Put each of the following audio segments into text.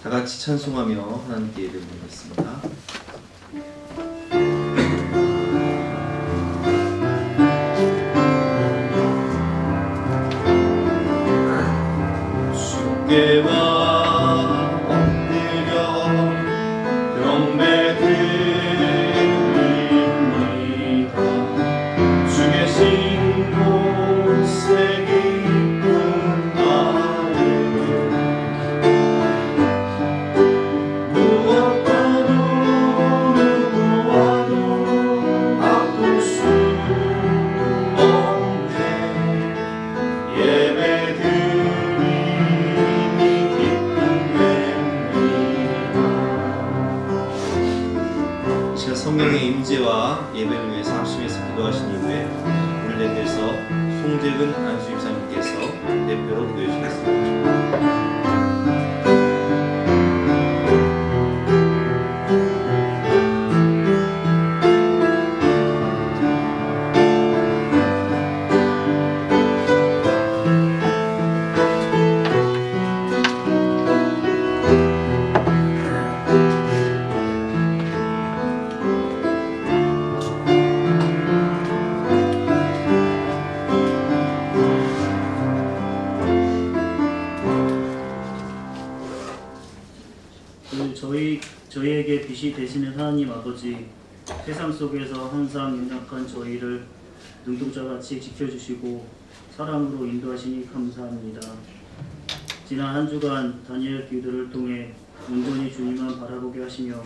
다 같이 찬송하며 하나님께 예배를 드리겠습니다. 주께와 엎드려 경배드립니다. 주 계신 곳에 기쁨 나를 무엇과도 누구와도 바꿀 수 없네. 예배드리니 기쁨됩니다. 이 시간 성령의 임재와 예배를 위해서 합심해서 기도하신 이후에 오늘 예배에서 송재근 안수집사님께서 대표로 기도해 주시겠습니다. 저희에게 빛이 되시는 하나님 아버지, 세상 속에서 항상 연약한 저희를 눈동자같이 지켜주시고 사랑으로 인도하시니 감사합니다. 지난 한 주간 다니엘 기도를 통해 온전히 주님만 바라보게 하시며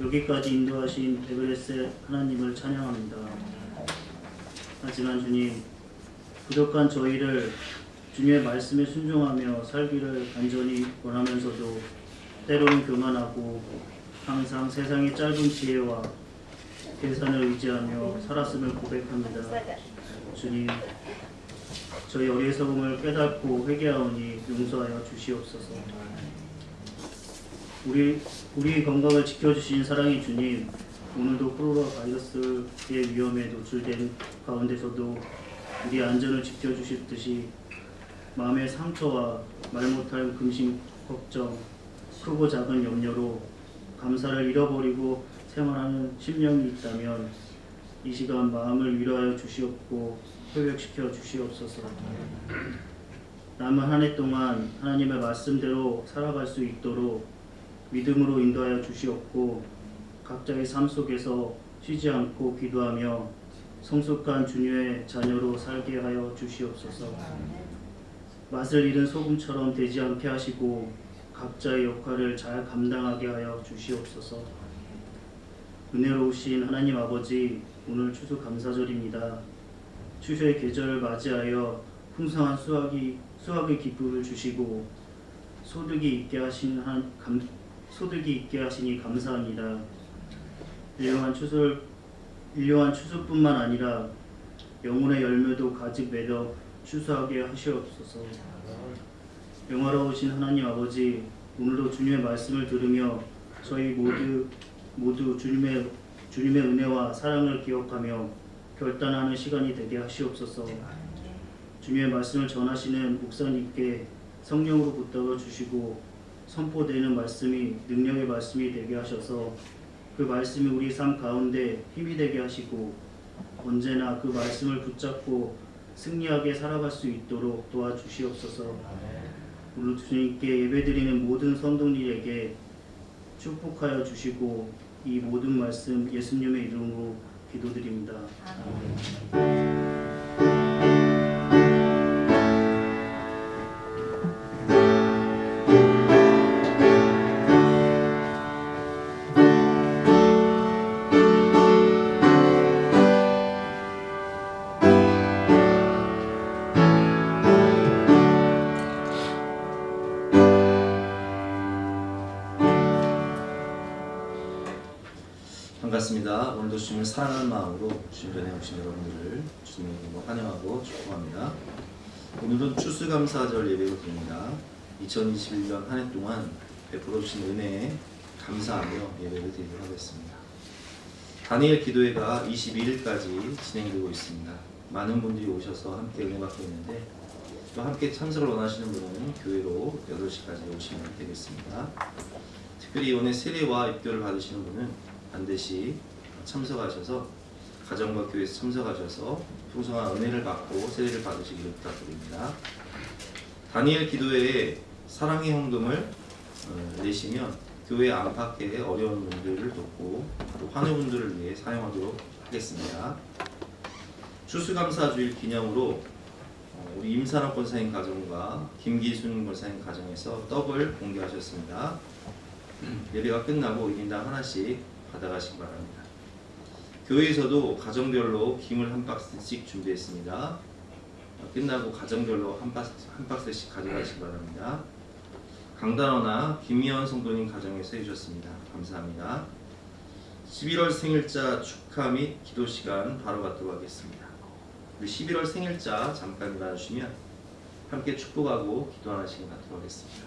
여기까지 인도하신 에베레스 하나님을 찬양합니다. 하지만 주님, 부족한 저희를 주님의 말씀에 순종하며 살기를 간절히 원하면서도 때로는 교만하고 항상 세상의 짧은 지혜와 계산을 의지하며 살았음을 고백합니다. 주님, 저희 어리석음을 깨닫고 회개하오니 용서하여 주시옵소서. 우리 건강을 지켜주신 사랑의 주님, 오늘도 코로나 바이러스의 위험에 노출된 가운데서도 우리 안전을 지켜주실 마음의 상처와 말 못할 근심, 걱정, 크고 작은 염려로 감사를 잃어버리고 생활하는 심령이 있다면 이 시간 마음을 위로하여 주시옵고 회복시켜 주시옵소서. 남은 한 해 동안 하나님의 말씀대로 살아갈 수 있도록 믿음으로 인도하여 주시옵고 각자의 삶 속에서 쉬지 않고 기도하며 성숙한 주님의 자녀로 살게 하여 주시옵소서. 맛을 잃은 소금처럼 되지 않게 하시고 각자의 역할을 잘 감당하게 하여 주시옵소서. 은혜로우신 하나님 아버지, 오늘 추수 감사절입니다. 추수의 계절을 맞이하여 풍성한 수확의 기쁨을 주시고 소득이 있게 하시니 감사합니다. 일용한 추수뿐만 아니라 영혼의 열매도 가득 맺어 추수하게 하시옵소서. 영화로우신 하나님 아버지, 오늘도 주님의 말씀을 들으며 저희 모두 주님의 은혜와 사랑을 기억하며 결단하는 시간이 되게 하시옵소서. 주님의 말씀을 전하시는 목사님께 성령으로 붙들어 주시고 선포되는 말씀이 능력의 말씀이 되게 하셔서 그 말씀이 우리 삶 가운데 힘이 되게 하시고 언제나 그 말씀을 붙잡고 승리하게 살아갈 수 있도록 도와주시옵소서. 오늘 주님께 예배드리는 모든 성도님에게 축복하여 주시고 이 모든 말씀 예수님의 이름으로 기도드립니다. 아멘. 반갑습니다. 오늘도 주님을 사랑하는 마음으로 주님 전에 오신 여러분들을 주님의 이름으로 환영하고 축복합니다. 오늘은 추수감사절 예배를 드립니다. 2021년 한 해 동안 베풀어 주신 은혜에 감사하며 예배를 드리도록 하겠습니다. 다니엘 기도회가 22일까지 진행되고 있습니다. 많은 분들이 오셔서 함께 은혜 받고 있는데 또 함께 참석을 원하시는 분은 교회로 8시까지 오시면 되겠습니다. 특별히 이번에 세례와 입교를 받으시는 분은 반드시 참석하셔서 가정과 교회에서 참석하셔서 풍성한 은혜를 받고 세례를 받으시기를 부탁드립니다. 다니엘 기도회에 사랑의 헌금을 내시면 교회 안팎의 어려운 분들을 돕고 또 환우분들을 위해 사용하도록 하겠습니다. 추수감사주일 기념으로 우리 임산업 권사님 가정과 김기순 권사님 가정에서 떡을 공개하셨습니다. 예배가 끝나고 1인당 하나씩 받아가시기 바랍니다. 교회에서도 가정별로 김을 한 박스씩 준비했습니다. 끝나고 가정별로 한 박스씩 가져가시기 바랍니다. 강단어나 김미연 성도님 가정에서 해주셨습니다. 감사합니다. 11월 생일자 축하 및 기도 시간 바로 갖도록 하겠습니다. 우리 11월 생일자 잠깐 일어나주시면 함께 축복하고 기도하는 시간 갖도록 하겠습니다.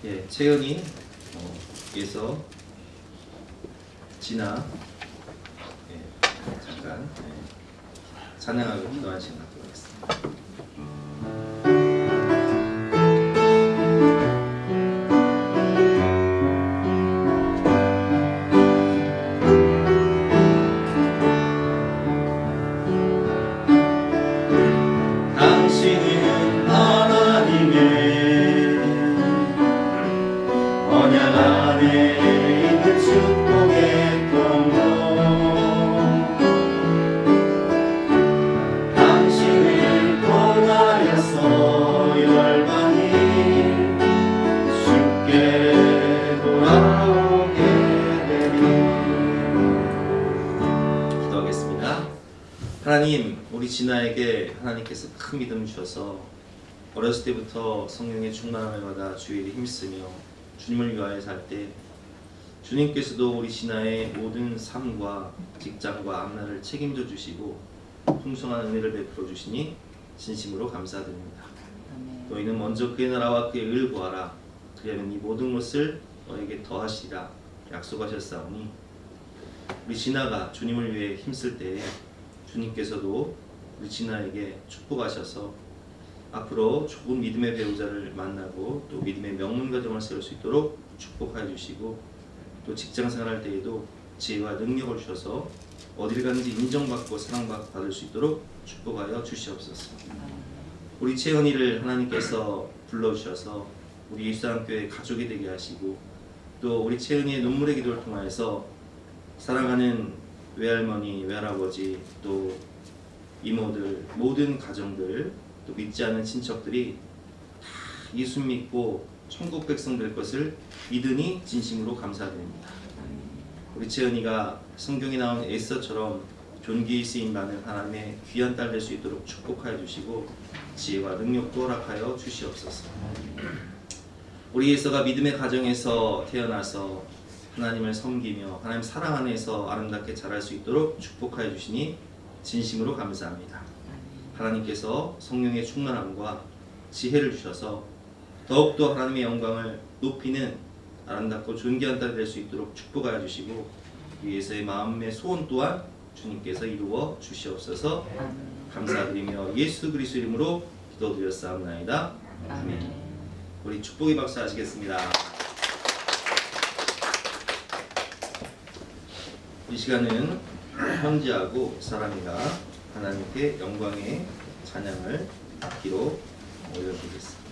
예, 채연이 에서 진아 잠깐 찬양하고 기도하는 시간 갖도록 하겠습니다. 당신은 하나님의 언약 안에 있는 축복의 통로 당신을 통하여서 열방이 쉽게 돌아오게 되리. 기도하겠습니다. 하나님, 우리 진아에게 하나님께서 큰 믿음을 주셔서 어렸을 때부터 성령의 충만함을 받아 주의 일에 힘쓰며 주님을 위하여 살 때 주님께서도 우리 진아의 모든 삶과 직장과 앞날을 책임져 주시고 풍성한 은혜를 베풀어 주시니 진심으로 감사드립니다. 너희는 먼저 그의 나라와 그의 의를 구하라. 그리하면 이 모든 것을 너에게 더하시리라 약속하셨사오니 우리 진아가 주님을 위해 힘쓸 때에 주님께서도 우리 진아에게 축복하셔서 앞으로 좋은 믿음의 배우자를 만나고 또 믿음의 명문 가정을 세울 수 있도록 축복하여 주시고 또 직장 생활할 때에도 지혜와 능력을 주셔서 어딜 가는지 인정받고 사랑받을 수 있도록 축복하여 주시옵소서. 우리 채연이를 하나님께서 불러주셔서 우리 예수한교회 가족이 되게 하시고 또 우리 채연이의 눈물의 기도를 통하여서 사랑하는 외할머니, 외할아버지 또 이모들 모든 가정들 또 믿지 않는 친척들이 다 예수 믿고 천국 백성 될 것을 믿으니 진심으로 감사드립니다. 우리 채연이가 성경에 나온 에스더처럼 존귀히 쓰임 받는 하나님의 귀한 딸 될 수 있도록 축복하여 주시고 지혜와 능력도 허락하여 주시옵소서. 우리 에스더가 믿음의 가정에서 태어나서 하나님을 섬기며 하나님 사랑 안에서 아름답게 자랄 수 있도록 축복하여 주시니 진심으로 감사합니다. 하나님께서 성령의 충만함과 지혜를 주셔서 더욱더 하나님의 영광을 높이는 아름답고 존귀한 딸이 될 수 있도록 축복하여 주시고 위에서의 마음의 소원 또한 주님께서 이루어 주시옵소서. 감사드리며 예수 그리스도 이름으로 기도드렸사옵나이다. 아멘. 우리 축복의 박수 하시겠습니다. 이 시간은 현지하고 사람이가 하나님께 영광의 찬양을 악기로 올려드리겠습니다.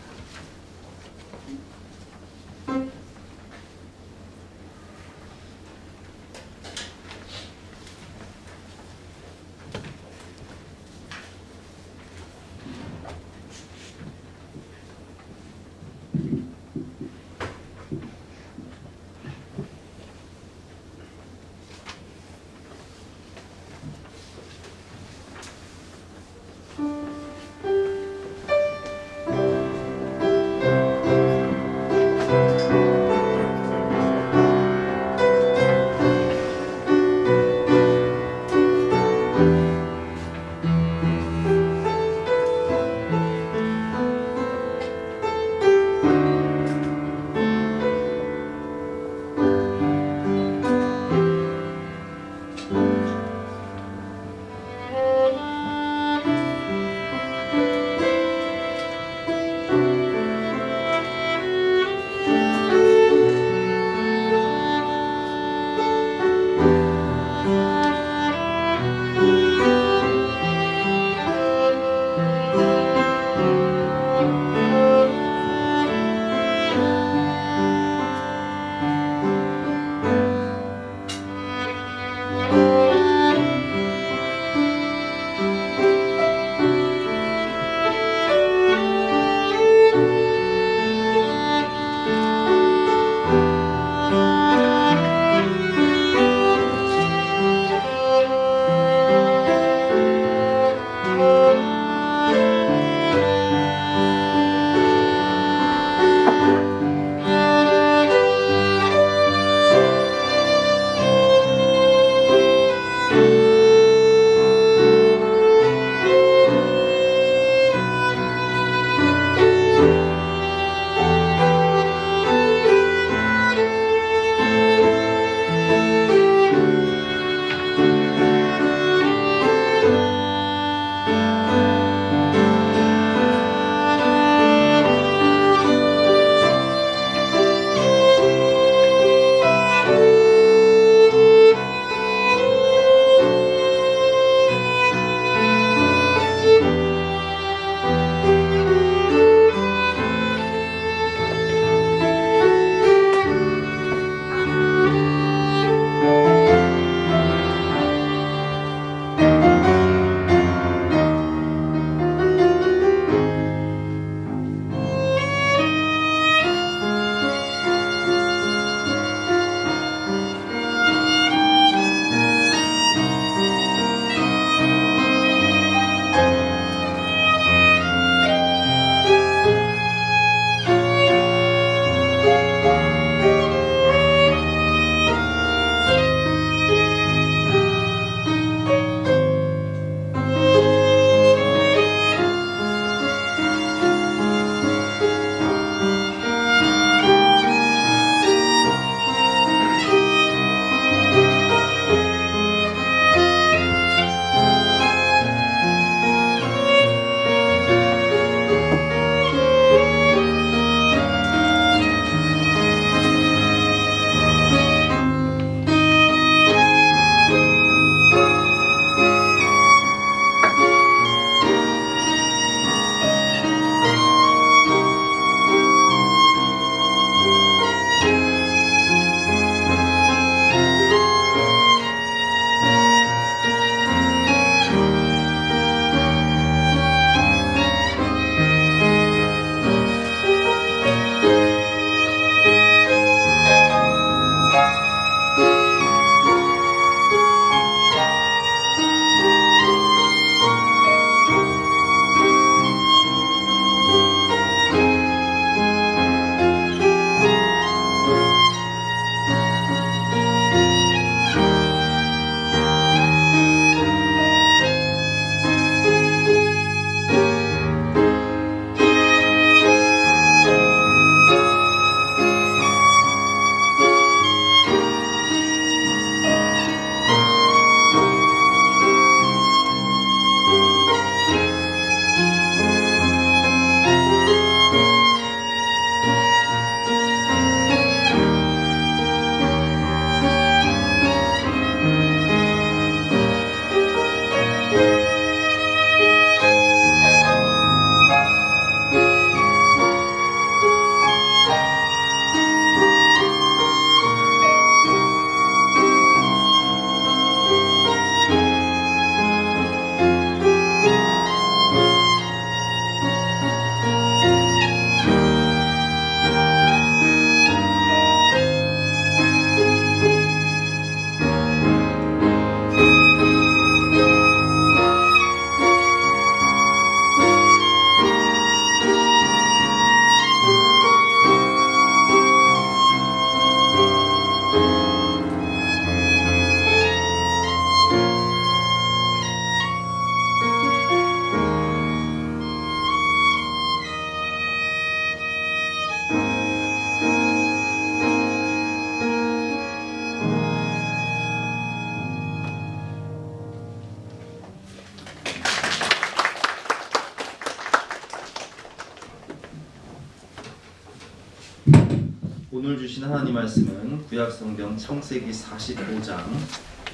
오늘 주신 하나님 말씀은 구약성경 창세기 45장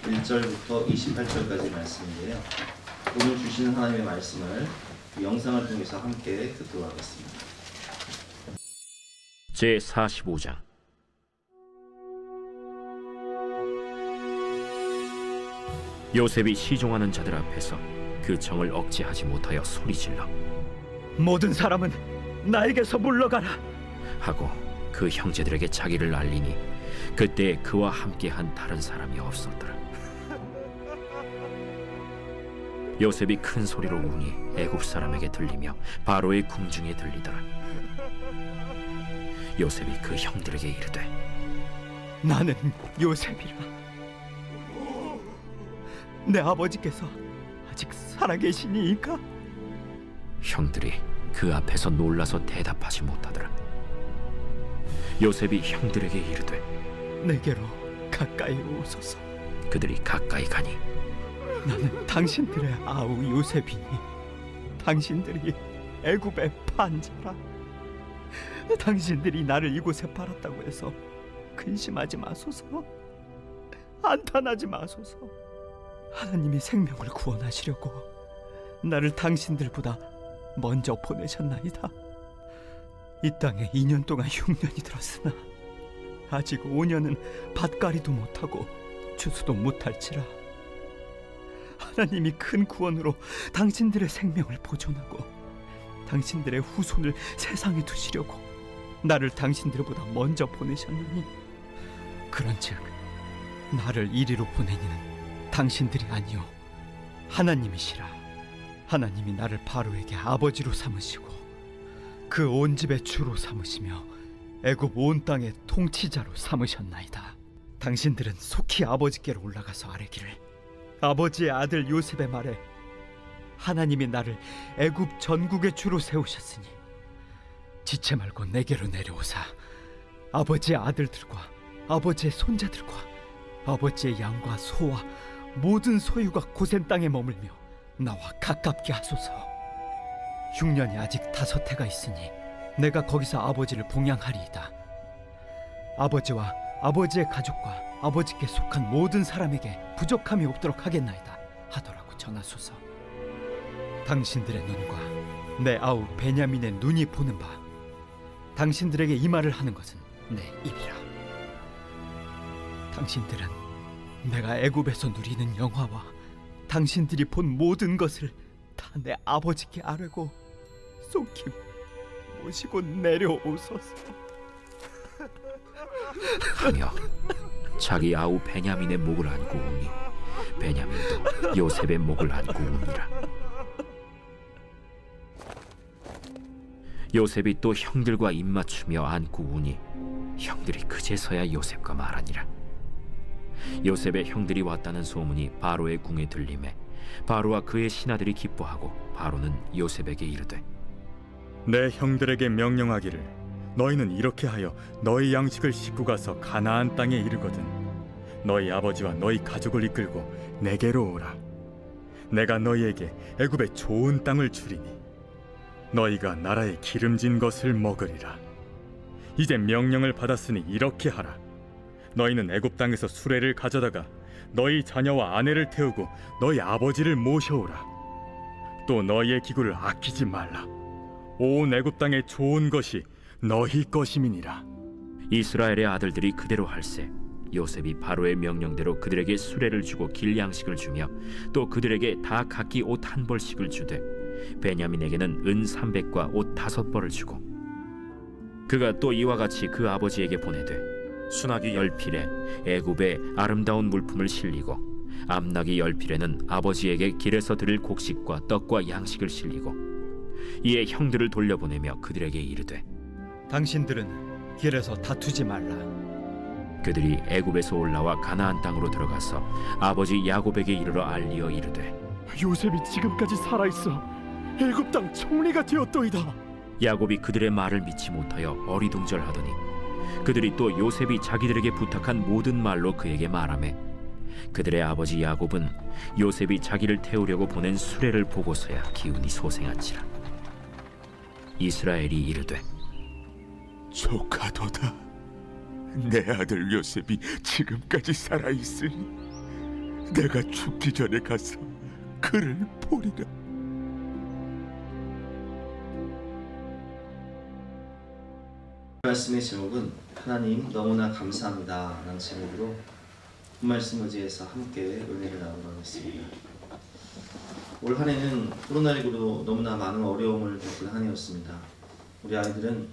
1절부터 28절까지 말씀인데요. 오늘 주신 하나님의 말씀을 영상을 통해서 함께 듣도록 하겠습니다. 제45장. 요셉이 시종하는 자들 앞에서 그 정을 억제하지 못하여 소리질러 모든 사람은 나에게서 물러가라. 하고 그 형제들에게 자기를 알리니 그때 그와 함께한 다른 사람이 없었더라. 요셉이 큰 소리로 우니 애굽 사람에게 들리며 바로의 궁중에 들리더라. 요셉이 그 형들에게 이르되 나는 요셉이라. 내 아버지께서 아직 살아계시니이까? 형들이 그 앞에서 놀라서 대답하지 못하더라. 요셉이 형들에게 이르되 내게로 가까이 오소서. 그들이 가까이 가니 나는 당신들의 아우 요셉이니 당신들이 애굽의 판자라. 당신들이 나를 이곳에 팔았다고 해서 근심하지 마소서. 한탄하지 마소서. 하나님이 생명을 구원하시려고 나를 당신들보다 먼저 보내셨나이다. 이 땅에 2년 동안 흉년이 들었으나 아직 5년은 밭갈이도 못하고 추수도 못할지라. 하나님이 큰 구원으로 당신들의 생명을 보존하고 당신들의 후손을 세상에 두시려고 나를 당신들보다 먼저 보내셨나니, 그런즉 나를 이리로 보내니는 당신들이 아니요 하나님이시라. 하나님이 나를 바로에게 아버지로 삼으시고 그 온 집의 주로 삼으시며 애굽 온 땅의 통치자로 삼으셨나이다. 당신들은 속히 아버지께로 올라가서 아뢰기를, 아버지의 아들 요셉의 말에 하나님이 나를 애굽 전국의 주로 세우셨으니 지체 말고 내게로 내려오사 아버지의 아들들과 아버지의 손자들과 아버지의 양과 소와 모든 소유가 고센 땅에 머물며 나와 가깝게 하소서. 흉년이 아직 5해가 있으니 내가 거기서 아버지를 봉양하리이다. 아버지와 아버지의 가족과 아버지께 속한 모든 사람에게 부족함이 없도록 하겠나이다 하더라고 전하소서. 당신들의 눈과 내 아우 베냐민의 눈이 보는 바 당신들에게 이 말을 하는 것은 내 입이라. 당신들은 내가 애굽에서 누리는 영화와 당신들이 본 모든 것을 다 내 아버지께 아뢰고 속히 모시고 내려오소서. 하며 자기 아우 베냐민의 목을 안고 우니 베냐민도 요셉의 목을 안고 우니라. 요셉이 또 형들과 입맞추며 안고 우니 형들이 그제서야 요셉과 말하니라. 요셉의 형들이 왔다는 소문이 바로의 궁에 들리매 바로와 그의 신하들이 기뻐하고 바로는 요셉에게 이르되 내 형들에게 명령하기를 너희는 이렇게 하여 너희 양식을 싣고 가서 가나안 땅에 이르거든 너희 아버지와 너희 가족을 이끌고 내게로 오라. 내가 너희에게 애굽의 좋은 땅을 주리니 너희가 나라의 기름진 것을 먹으리라. 이제 명령을 받았으니 이렇게 하라. 너희는 애굽 땅에서 수레를 가져다가 너희 자녀와 아내를 태우고 너희 아버지를 모셔오라. 또 너희의 기구를 아끼지 말라. 온 애굽 땅의 좋은 것이 너희 것임이니라. 이스라엘의 아들들이 그대로 할세 요셉이 바로의 명령대로 그들에게 수레를 주고 길 양식을 주며 또 그들에게 다 각기 옷 1벌씩을 주되 베냐민에게는 은 300과 옷 5벌을 주고 그가 또 이와 같이 그 아버지에게 보내되 수나기 10필에 애굽의 아름다운 물품을 실리고 암나기 10필에는 아버지에게 길에서 드릴 곡식과 떡과 양식을 실리고 이에 형들을 돌려보내며 그들에게 이르되 당신들은 길에서 다투지 말라. 그들이 애굽에서 올라와 가나안 땅으로 들어가서 아버지 야곱에게 이르러 알리어 이르되 요셉이 지금까지 살아있어 애굽 땅 총리가 되었도이다. 야곱이 그들의 말을 믿지 못하여 어리둥절하더니 그들이 또 요셉이 자기들에게 부탁한 모든 말로 그에게 말하매 그들의 아버지 야곱은 요셉이 자기를 태우려고 보낸 수레를 보고서야 기운이 소생한지라. 이스라엘이 이르되 조카도다. 내 아들 요셉이 지금까지 살아 있으니 내가 죽기 전에 가서 그를 보리라. 말씀의 제목은 하나님 너무나 감사합니다 라는 제목으로 말씀 의지해서 함께 은혜를 나누고 하겠습니다. 올 한 해는 코로나19로 너무나 많은 어려움을 겪은 한 해였습니다. 우리 아이들은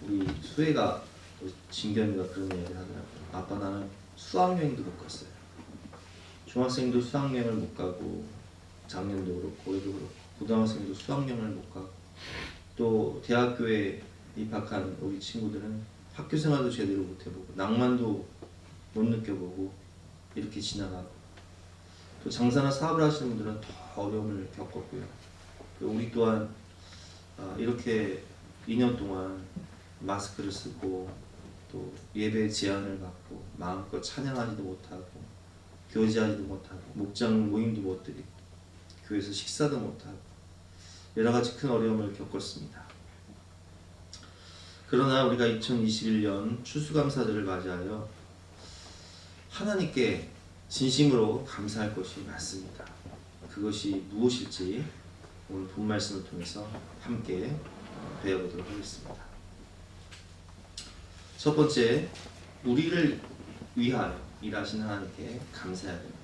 우리 수혜가 진경이가 그런 이야기를 하더라고요. 아빠 나는 수학여행도 못 갔어요. 중학생도 수학여행을 못 가고 작년도 그렇고 올해도 그렇고 고등학생도 수학여행을 못 가고 또 대학교에 입학한 우리 친구들은 학교 생활도 제대로 못 해보고 낭만도 못 느껴보고 이렇게 지나가고 또 장사나 사업을 하시는 분들은 더 어려움을 겪었고요. 우리 또한 이렇게 2년 동안 마스크를 쓰고 또 예배 제한을 받고 마음껏 찬양하지도 못하고 교제하지도 못하고 목장 모임도 못 드리고 교회에서 식사도 못하고 여러 가지 큰 어려움을 겪었습니다. 그러나 우리가 2021년 추수감사절을 맞이하여 하나님께 진심으로 감사할 것이 맞습니다. 그것이 무엇일지 오늘 본 말씀을 통해서 함께 배워보도록 하겠습니다. 첫 번째, 우리를 위하여 일하신 하나님께 감사해야 됩니다.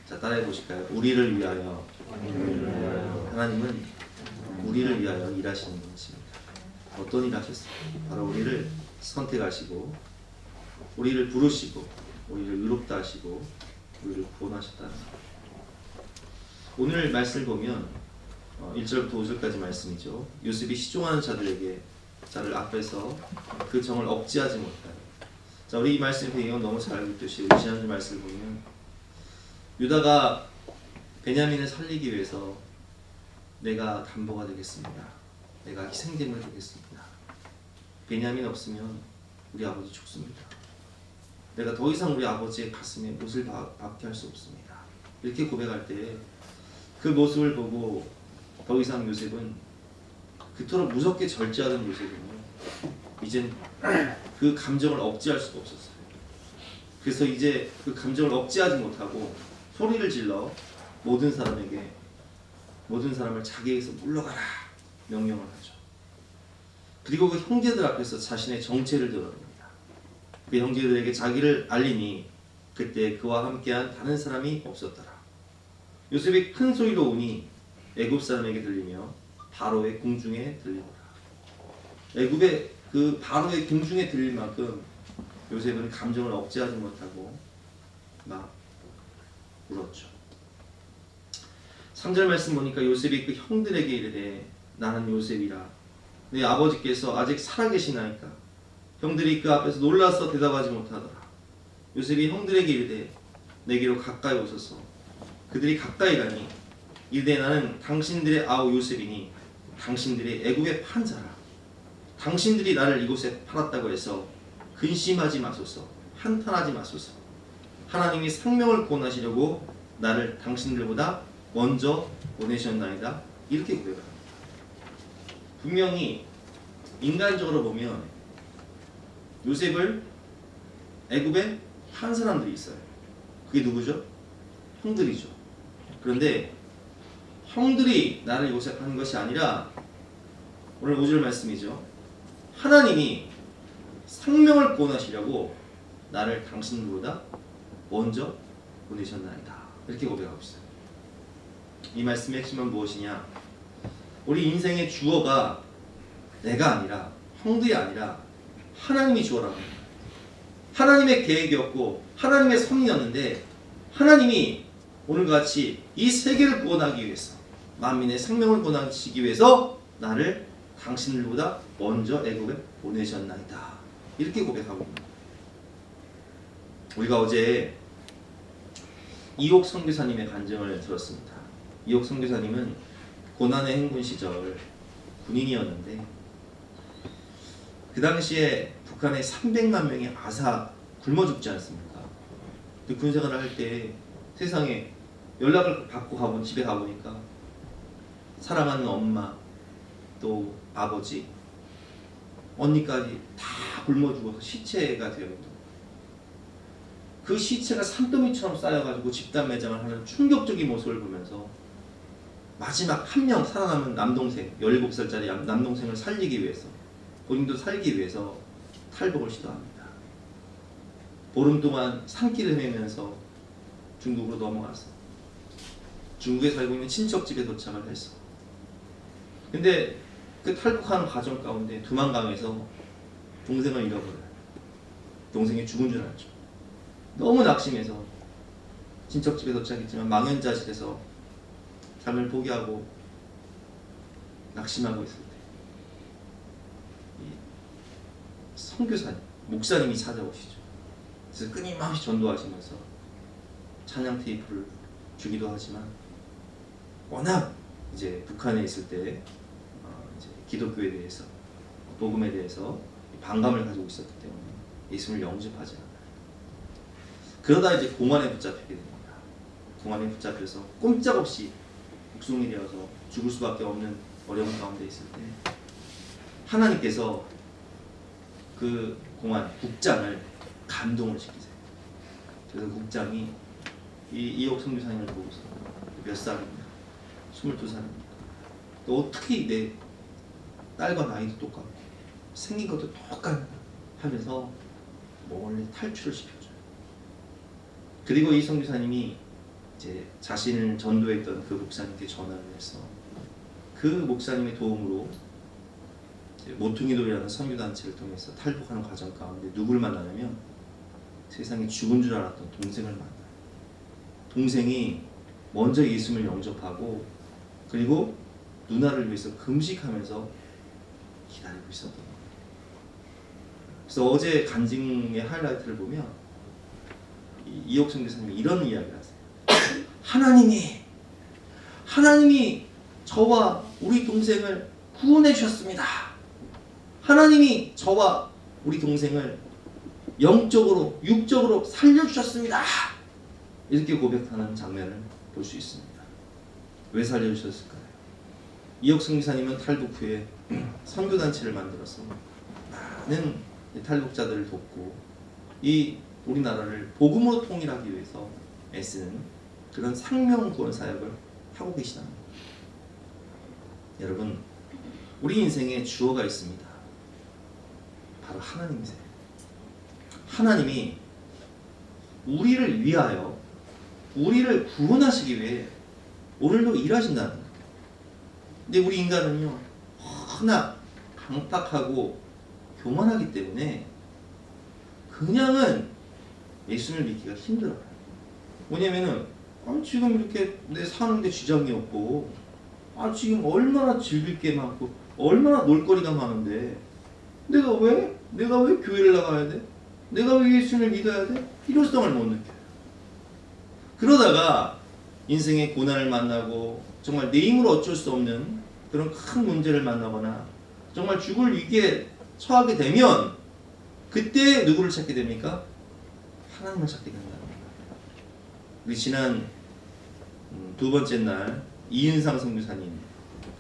자, 따라해 보실까요? 우리를 위하여. 하나님은 우리를 위하여 일하시는 분이십니다. 어떤 일 하셨어요? 바로 우리를 선택하시고 우리를 부르시고 우리를 의롭다 하시고 우리를 구원하셨다는 것. 오늘 말씀을 보면 1절부터 5절까지 말씀이죠. 요셉이 시종하는 자를 앞에서 그 정을 억제하지 못하여. 자, 우리 이 말씀 배경은 너무 잘 알고 있듯이 우리 지난주 말씀을 보면 유다가 베냐민을 살리기 위해서 내가 담보가 되겠습니다. 내가 희생제물 되겠습니다. 베냐민 없으면 우리 아버지 죽습니다. 내가 더 이상 우리 아버지의 가슴에 못을 박게 할 수 없습니다. 이렇게 고백할 때 그 모습을 보고 더 이상 요셉은 그토록 무섭게 절제하던 요셉은요, 이젠 그 감정을 억제할 수가 없었어요. 그래서 이제 그 감정을 억제하지 못하고 소리를 질러 모든 사람을 자기에게서 물러가라 명령을 하죠. 그리고 그 형제들 앞에서 자신의 정체를 드러냅니다. 그 형제들에게 자기를 알리니 그때 그와 함께한 다른 사람이 없었더라. 요셉이 큰 소리로 우니 애굽 사람에게 들리며 바로의 궁중에 들리더라. 애굽의 그 바로의 궁중에 들릴 만큼 요셉은 감정을 억제하지 못하고 막 울었죠. 3절 말씀 보니까 요셉이 그 형들에게 이르되 나는 요셉이라 내 아버지께서 아직 살아계시나이까. 형들이 그 앞에서 놀라서 대답하지 못하더라. 요셉이 형들에게 이르되 내게로 가까이 오소서. 그들이 가까이 가니 이르되 나는 당신들의 아우 요셉이니 당신들이 애굽의 판사라. 당신들이 나를 이곳에 팔았다고 해서 근심하지 마소서. 한탄하지 마소서. 하나님이 생명을 구원하시려고 나를 당신들보다 먼저 보내셨나이다. 이렇게 고백합니다. 분명히 인간적으로 보면 요셉을 애굽에 판 사람들이 있어요. 그게 누구죠? 형들이죠. 그런데 형들이 나를 이곳에 파는 것이 아니라 오늘 5절 말씀이죠. 하나님이 생명을 구원하시려고 나를 당신들보다 먼저 보내셨나이다. 이렇게 고백하고 있어요. 이 말씀의 핵심은 무엇이냐? 우리 인생의 주어가 내가 아니라 형들이 아니라 하나님이 주어라고 합니다. 하나님의 계획이었고 하나님의 섭리였는데 하나님이 오늘과 같이 이 세계를 구원하기 위해서 만민의 생명을 구원하시기 위해서 나를 당신들보다 먼저 애굽에 보내셨나이다. 이렇게 고백하고 있습니다. 우리가 어제 이옥 선교사님의 간증을 들었습니다. 이옥 선교사님은 고난의 행군 시절 군인이었는데 그 당시에 북한에 300만 명이 아사 굶어 죽지 않습니까? 군생활을 할 때 세상에 연락을 받고 집에 가보니까 사랑하는 엄마 또 아버지 언니까지 다 굶어 죽어서 시체가 되어있는 그 시체가 산더미처럼 쌓여가지고 집단 매장을 하는 충격적인 모습을 보면서 마지막 한 명 살아남은 남동생 17살짜리 남동생을 살리기 위해서 본인도 살기 위해서 탈북을 시도합니다. 보름 동안 산길을 헤매면서 중국으로 넘어가서 중국에 살고 있는 친척 집에 도착을 했어. 근데 그 탈북하는 과정 가운데 두만강에서 동생을 잃어버려요. 동생이 죽은 줄 알죠. 너무 낙심해서 친척 집에 도착했지만 망연자실해서 삶을 포기하고 낙심하고 있을 때 이 선교사님, 목사님이 찾아오시죠. 그래서 끊임없이 전도하시면서 찬양 테이프를 주기도 하지만 워낙 이제 북한에 있을 때 이제 기독교에 대해서 복음에 대해서 반감을 가지고 있었기 때문에 예수님을 영접하지 않아요. 그러다 이제 공안에 붙잡히게 됩니다. 공안에 붙잡혀서 꼼짝없이 북송이 되어서 죽을 수밖에 없는 어려운 가운데 있을 때 하나님께서 그 공안 국장을 감동을 시키세요. 그래서 국장이 이 이옥 선교사님을 보고서 몇 살입니까? 22살입니다. 너 어떻게 내 딸과 나이도 똑같고 생긴 것도 똑같냐 하면서 멀리 탈출을 시켜줘요. 그리고 이 선교사님이 이제 자신을 전도했던 그 목사님께 전화를 해서 그 목사님의 도움으로 모퉁이돌이라는 선교단체를 통해서 탈북하는 과정 가운데 누구를 만나냐면 세상에 죽은 줄 알았던 동생을 만나요. 동생이 먼저 예수님을 영접하고 그리고 누나를 위해서 금식하면서 기다리고 있었던 거예요. 그래서 어제 간증의 하이라이트를 보면 이옥 선교사님이 이런 이야기를 하세요. 하나님이 저와 우리 동생을 구원해 주셨습니다. 하나님이 저와 우리 동생을 영적으로 육적으로 살려주셨습니다. 이렇게 고백하는 장면을 볼 수 있습니다. 왜 살려주셨을까요? 이옥 선교사님은 탈북 후에 선교단체를 만들어서 많은 탈북자들을 돕고 이 우리나라를 복음으로 통일하기 위해서 애쓰는 그런 생명구원 사역을 하고 계시다는 겁니다. 여러분, 우리 인생에 주어가 있습니다. 바로 하나님이세요. 하나님이 우리를 위하여 우리를 구원하시기 위해 오늘도 일하신다는 거예요. 근데 우리 인간은요 워낙 강팍하고 교만하기 때문에 그냥은 예수님을 믿기가 힘들어요. 뭐냐면은 지금 이렇게 내 사는데 지장이 없고 지금 얼마나 즐길 게 많고 얼마나 놀거리가 많은데 내가 왜 교회를 나가야 돼? 내가 왜 예수님을 믿어야 돼? 필요성을 못 느껴요. 그러다가 인생의 고난을 만나고 정말 내 힘으로 어쩔 수 없는 그런 큰 문제를 만나거나 정말 죽을 위기에 처하게 되면 그때 누구를 찾게 됩니까? 하나님을 찾게 된다는 거예요. 우리 지난 두 번째 날 이은상 선교사님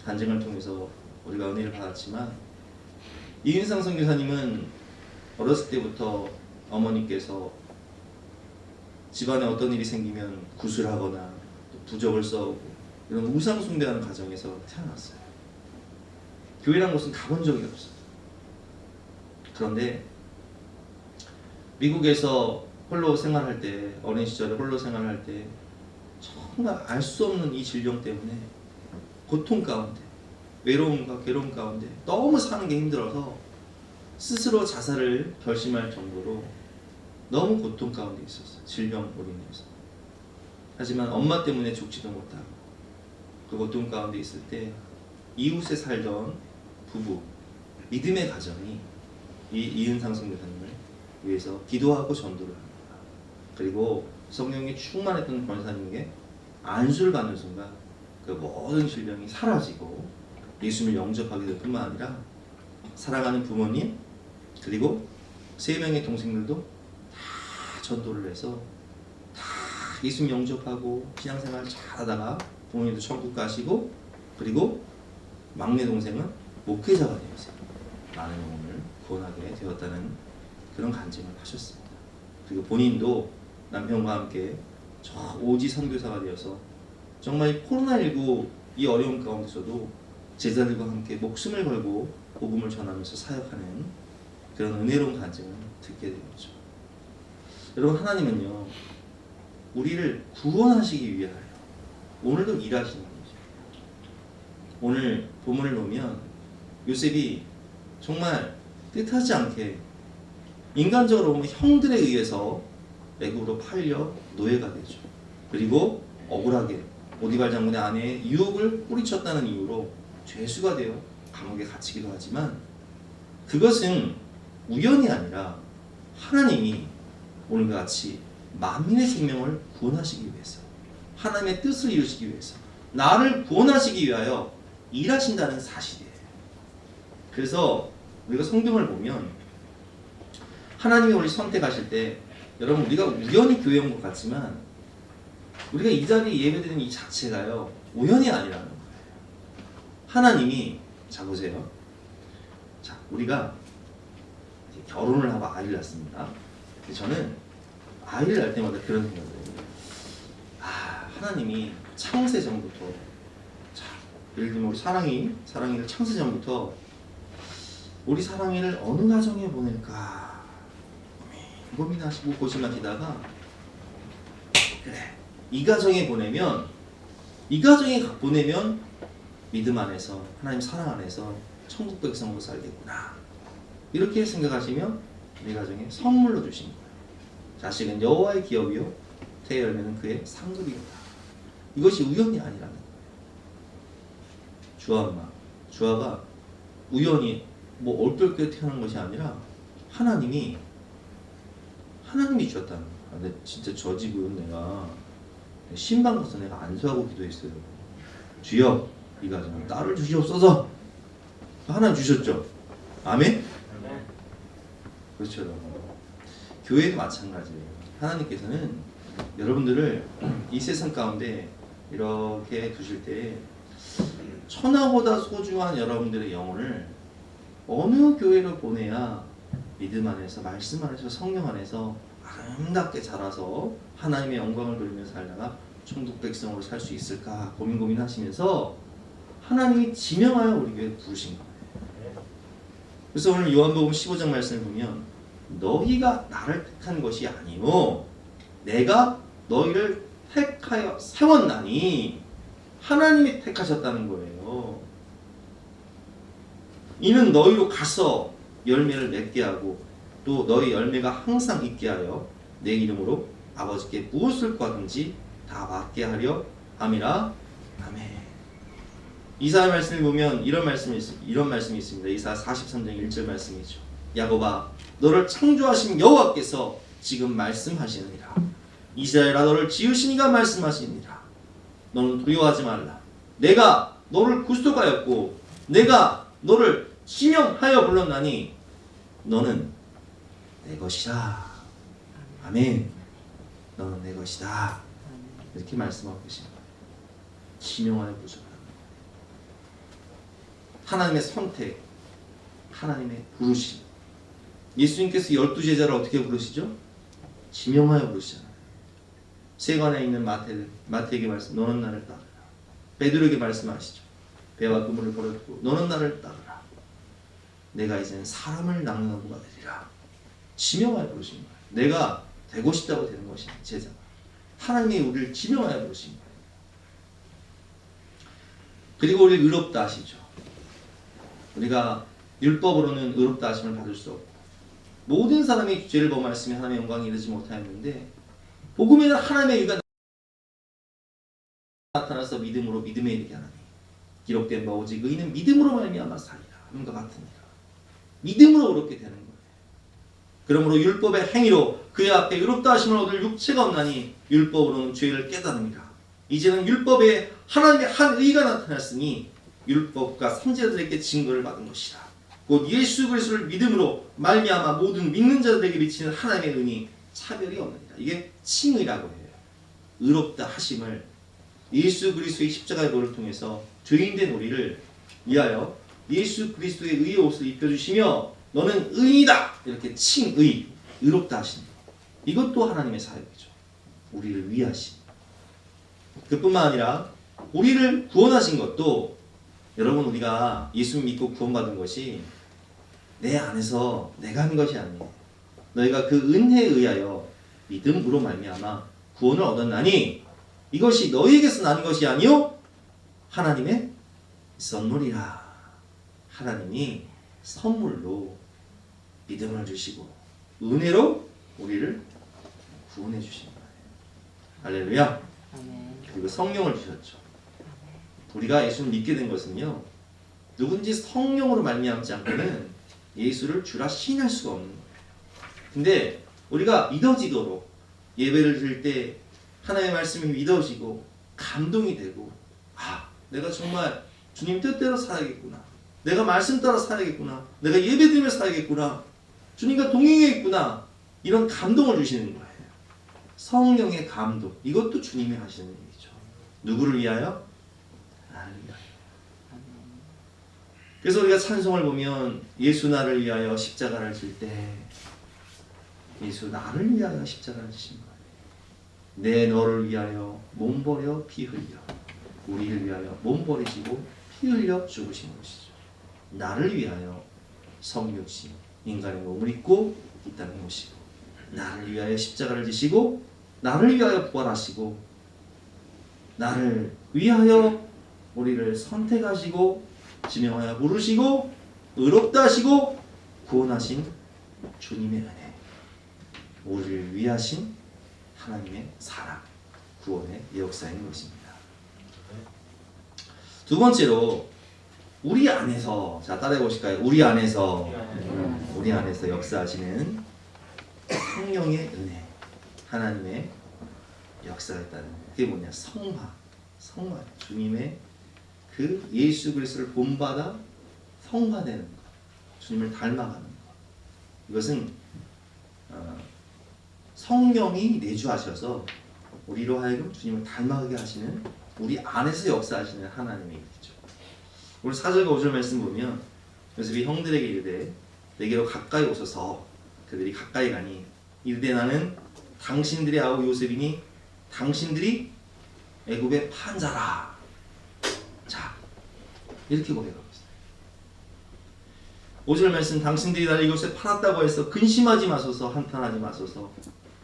간증을 통해서 우리가 은혜를 받았지만 이은상 선교사님은 어렸을 때부터 어머니께서 집안에 어떤 일이 생기면 구술하거나 또 부적을 써오고 이런 우상 숭배하는 가정에서 태어났어요. 교회란 곳은 가본 적이 없어요. 그런데 미국에서 홀로 생활할 때, 어린 시절에 홀로 생활할 때 정말 알 수 없는 이 질병 때문에 고통 가운데, 외로움과 괴로움 가운데 너무 사는 게 힘들어서 스스로 자살을 결심할 정도로 너무 고통 가운데 있었어요. 질병으로 인해서. 하지만 엄마 때문에 죽지도 못하고 그 고통 가운데 있을 때 이웃에 살던 부부, 믿음의 가정이 이 이은상 선교사님을 위해서 기도하고 전도를 합니다. 그리고 성령이 충만했던 권사님에게 안수를 받는 순간 그 모든 질병이 사라지고 예수님을 영접하게 될 뿐만 아니라 사랑하는 부모님 그리고 3명의 동생들도 다 전도를 해서 다 예수님 영접하고 신앙생활 잘하다가 부모님도 천국 가시고 그리고 막내 동생은 목회자가 되었어요. 많은 영혼을 구원하게 되었다는 그런 간증을 하셨습니다. 그리고 본인도 남편과 함께 저 오지 선교사가 되어서 정말 코로나19 이 어려운 가운데서도 제자들과 함께 목숨을 걸고 복음을 전하면서 사역하는 그런 은혜로운 간증을 듣게 된 거죠. 여러분, 하나님은요 우리를 구원하시기 위하여 오늘도 일하시는 거죠. 오늘 본문을 보면 요셉이 정말 뜻하지 않게 인간적으로 보면 형들에 의해서 애굽으로 팔려 노예가 되죠. 그리고 억울하게 보디발 장군의 아내의 유혹을 뿌리쳤다는 이유로 죄수가 되어 감옥에 갇히기도 하지만 그것은 우연이 아니라 하나님이 오늘과 같이 만민의 생명을 구원하시기 위해서, 하나님의 뜻을 이루시기 위해서, 나를 구원하시기 위하여 일하신다는 사실이에요. 그래서 우리가 성경을 보면 하나님이 우리 선택하실 때, 여러분, 우리가 우연히 교회 온 것 같지만 우리가 이 자리에 예배드리는 이 자체가요 우연이 아니라는 거예요. 하나님이, 자 보세요. 자, 우리가 결혼을 하고 아이를 낳습니다. 저는 아이를 낳을 때마다 그런 생각을 해요. 하나님이 창세 전부터, 자, 예를 들면 우리 사랑이를 창세 전부터 우리 사랑이를 어느 가정에 보낼까 고민하시고 고심하시다가, 그래, 이 가정에 보내면 믿음 안에서, 하나님 사랑 안에서 천국 백성으로 살겠구나, 이렇게 생각하시면 내 가정에 선물로 주신 거예요. 자식은 여호와의 기업이요 태의 열매는 그의 상급이다. 이것이 우연이 아니라는 거예요. 주아가 우연히 뭐 얼떨결에 태어난 것이 아니라 하나님이 주셨다는 거예요. 근데 진짜 저 집은 내가 신방 가서 내가 안수하고 기도했어요. 주여, 이 가정에 딸을 주시옵소서. 하나님 주셨죠. 아멘? 그렇죠, 여러분. 교회도 마찬가지예요. 하나님께서는 여러분들을 이 세상 가운데 이렇게 두실 때 천하보다 소중한 여러분들의 영혼을 어느 교회로 보내야 믿음 안에서, 말씀 안에서, 성령 안에서 아름답게 자라서 하나님의 영광을 돌리며 살다가 천국 백성으로 살 수 있을까 고민하시면서 하나님이 지명하여 우리 교회에 부르신 거예요. 그래서 오늘 요한복음 15장 말씀을 보면 너희가 나를 택한 것이 아니오 내가 너희를 택하여 세웠나니, 하나님이 택하셨다는 거예요. 이는 너희로 가서 열매를 맺게 하고 또 너희 열매가 항상 있게 하여 내 이름으로 아버지께 무엇을 구하든지 다 받게 하려 함이라. 아멘. 이사야 말씀을 보면 이런 말씀이 있습니다. 이사야 43장 1절 말씀이죠. 야곱아, 너를 창조하신 여호와께서 지금 말씀하시느니라. 이스라엘아, 너를 지으시니가 말씀하시느니라. 너는 두려워하지 말라. 내가 너를 구속하였고 내가 너를 지명하여 불렀나니 너는 내 것이다. 아멘. 너는 내 것이다. 이렇게 말씀하고 계십니다. 지명하여 부르셨다. 하나님의 선택, 하나님의 부르심. 예수님께서 12제자를 어떻게 부르시죠? 지명하여 부르시잖아요. 세관에 있는 마태에게 말씀, 너는 나를 따르라. 베드로에게 말씀하시죠. 배와 그물을 버려두고 너는 나를 따르라. 내가 이제는 사람을 낚는 자가 되리라. 지명하여 부르신 거예요. 내가 되고 싶다고 되는 것이 제자가. 하나님이 우리를 지명하여 부르신 거예요. 그리고 우리를 의롭다 하시죠. 우리가 율법으로는 의롭다 하심을 받을 수 없고 모든 사람이 죄를 범하였으며 하나님의 영광에 이르지 못하였는데 복음에는 하나님의 의가 나타나서 믿음으로 믿음에 이르게 하나니 기록된 바 오직 의인은 믿음으로 말미암아 살리라 함과 같으니라. 믿음으로 그렇게 되는 거예요. 그러므로 율법의 행위로 그의 앞에 의롭다 하심을 얻을 육체가 없나니 율법으로는 죄를 깨달음이라. 이제는 율법에 하나님의 한 의가 나타났으니 율법과 선지자들에게 증거를 받은 것이라. 곧 예수 그리스도를 믿음으로 말미암아 모든 믿는 자들에게 미치는 하나님의 은이 차별이 없느니라. 이게 칭의라고 해요. 의롭다 하심을 예수 그리스도의 십자가의 도를 통해서 죄인된 우리를 위하여 예수 그리스도의 의의 옷을 입혀주시며 너는 의인이다 이렇게 칭의, 의롭다 하시는 것. 이것도 하나님의 사역이죠. 우리를 위하신. 그뿐만 아니라 우리를 구원하신 것도, 여러분, 우리가 예수 믿고 구원받은 것이 내 안에서 내가 한 것이 아니에요. 너희가 그 은혜에 의하여 믿음으로 말미암아 구원을 얻었나니 이것이 너희에게서 난 것이 아니요 하나님의 선물이라. 하나님이 선물로 믿음을 주시고 은혜로 우리를 구원해 주신 거예요. 할렐루야. 그리고 성령을 주셨죠. 우리가 예수를 믿게 된 것은요, 누군지 성령으로 말미암지 않고는 예수를 주라 시인할 수가 없는 거예요. 근데 우리가 믿어지도록 예배를 드릴 때 하나님의 말씀이 믿어지고 감동이 되고, 아, 내가 정말 주님 뜻대로 살아야겠구나, 내가 말씀 따라 살아야겠구나, 내가 예배드리며 살아야겠구나, 주님과 동행해 있구나, 이런 감동을 주시는 거예요. 성령의 감동, 이것도 주님이 하시는 일이죠. 누구를 위하여? 나를 위하여. 그래서 우리가 찬송을 보면 예수 나를 위하여 십자가를 질 때 예수 나를 위하여 십자가를 지신 거예요. 내 너를 위하여 몸 버려 피 흘려, 우리를 위하여 몸 버리시고 피 흘려 죽으신 것이죠. 나를 위하여 성육신 인간의 몸을 입고 이 땅에 오시고, 나를 위하여 십자가를 지시고, 나를 위하여 부활하시고, 나를 위하여 우리를 선택하시고 지명하여 부르시고 의롭다 하시고 구원하신 주님의 은혜, 우리를 위하신 하나님의 사랑, 구원의 역사인 것입니다. 두 번째로 우리 안에서, 자 따라해 보실까요? 우리 안에서 역사하시는 성령의 은혜, 하나님의 역사가 있다는 거예요. 그게 뭐냐? 성화, 주님의 그 예수 그리스도를 본받아 성화되는 것, 주님을 닮아가는 것. 이것은 성령이 내주하셔서 우리로 하여금 주님을 닮아가게 하시는, 우리 안에서 역사하시는 하나님의 일이죠. 오늘 4절과 5절 말씀 보면 요셉이 형들에게 이르되 내게로 가까이 오소서. 그들이 가까이 가니 이르되 나는 당신들의 아우 요셉이니 당신들이 애굽의 판자라. 자, 이렇게 고백하고 있어요. 5절 말씀, 당신들이 나를 이곳에 팔았다고 해서 근심하지 마소서, 한탄하지 마소서.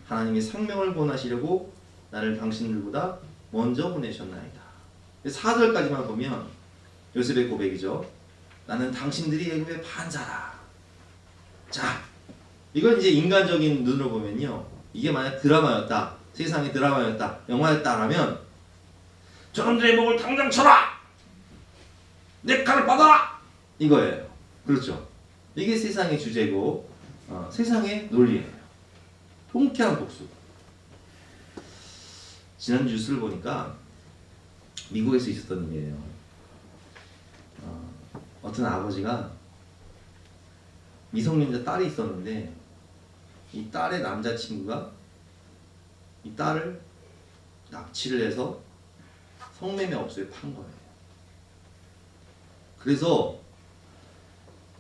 하나님이 생명을 구원하시려고 나를 당신들보다 먼저 보내셨나이다. 4절까지만 보면 요셉의 고백이죠. 나는 당신들이 애굽의 판자라. 자, 이건 이제 인간적인 눈으로 보면요, 이게 만약 드라마였다, 세상의 드라마였다, 영화였다라면 저놈들의 목을 당장 쳐라! 내 칼을 받아라! 이거예요. 그렇죠? 이게 세상의 주제고 세상의 논리예요. 통쾌한 복수. 지난 뉴스를 보니까 미국에서 있었던 일이에요. 어떤 아버지가 미성년자 딸이 있었는데 이 딸의 남자친구가 이 딸을 납치를 해서 성매매 업소에 판 거예요. 그래서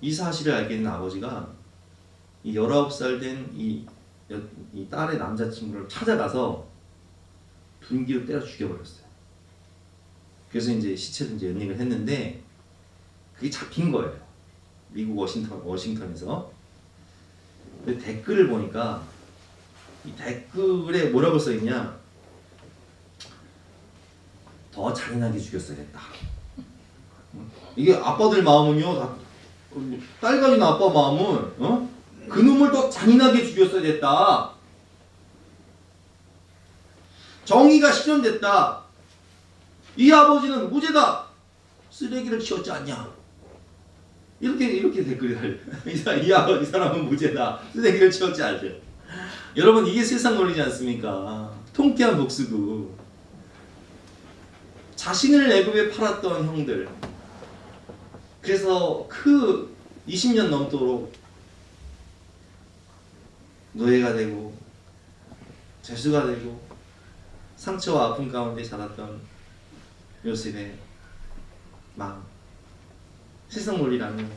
이 사실을 알게 된 아버지가 이 19살 된 이 딸의 남자친구를 찾아가서 둔기로 때려 죽여버렸어요. 그래서 이제 시체를 이제 연행을 했는데 그게 잡힌 거예요. 미국 워싱턴에서. 근데 댓글을 보니까 이 댓글에 뭐라고 써있냐, 더 잔인하게 죽였어야겠다. 이게 아빠들 마음은요, 딸 가진 아빠 마음은 그놈을 더 잔인하게 죽였어야 됐다. 정의가 실현됐다. 이 아버지는 무죄다. 쓰레기를 치웠지 않냐. 이렇게 댓글이 달려. 이 사람은 무죄다. 쓰레기를 치웠지 않죠. 여러분, 이게 세상 논리지 않습니까? 통쾌한 복수고. 자신을 애굽에 팔았던 형들, 그래서 그 20년 넘도록 노예가 되고 죄수가 되고 상처와 아픔 가운데 자랐던 요셉의 마음, 세상 논리라면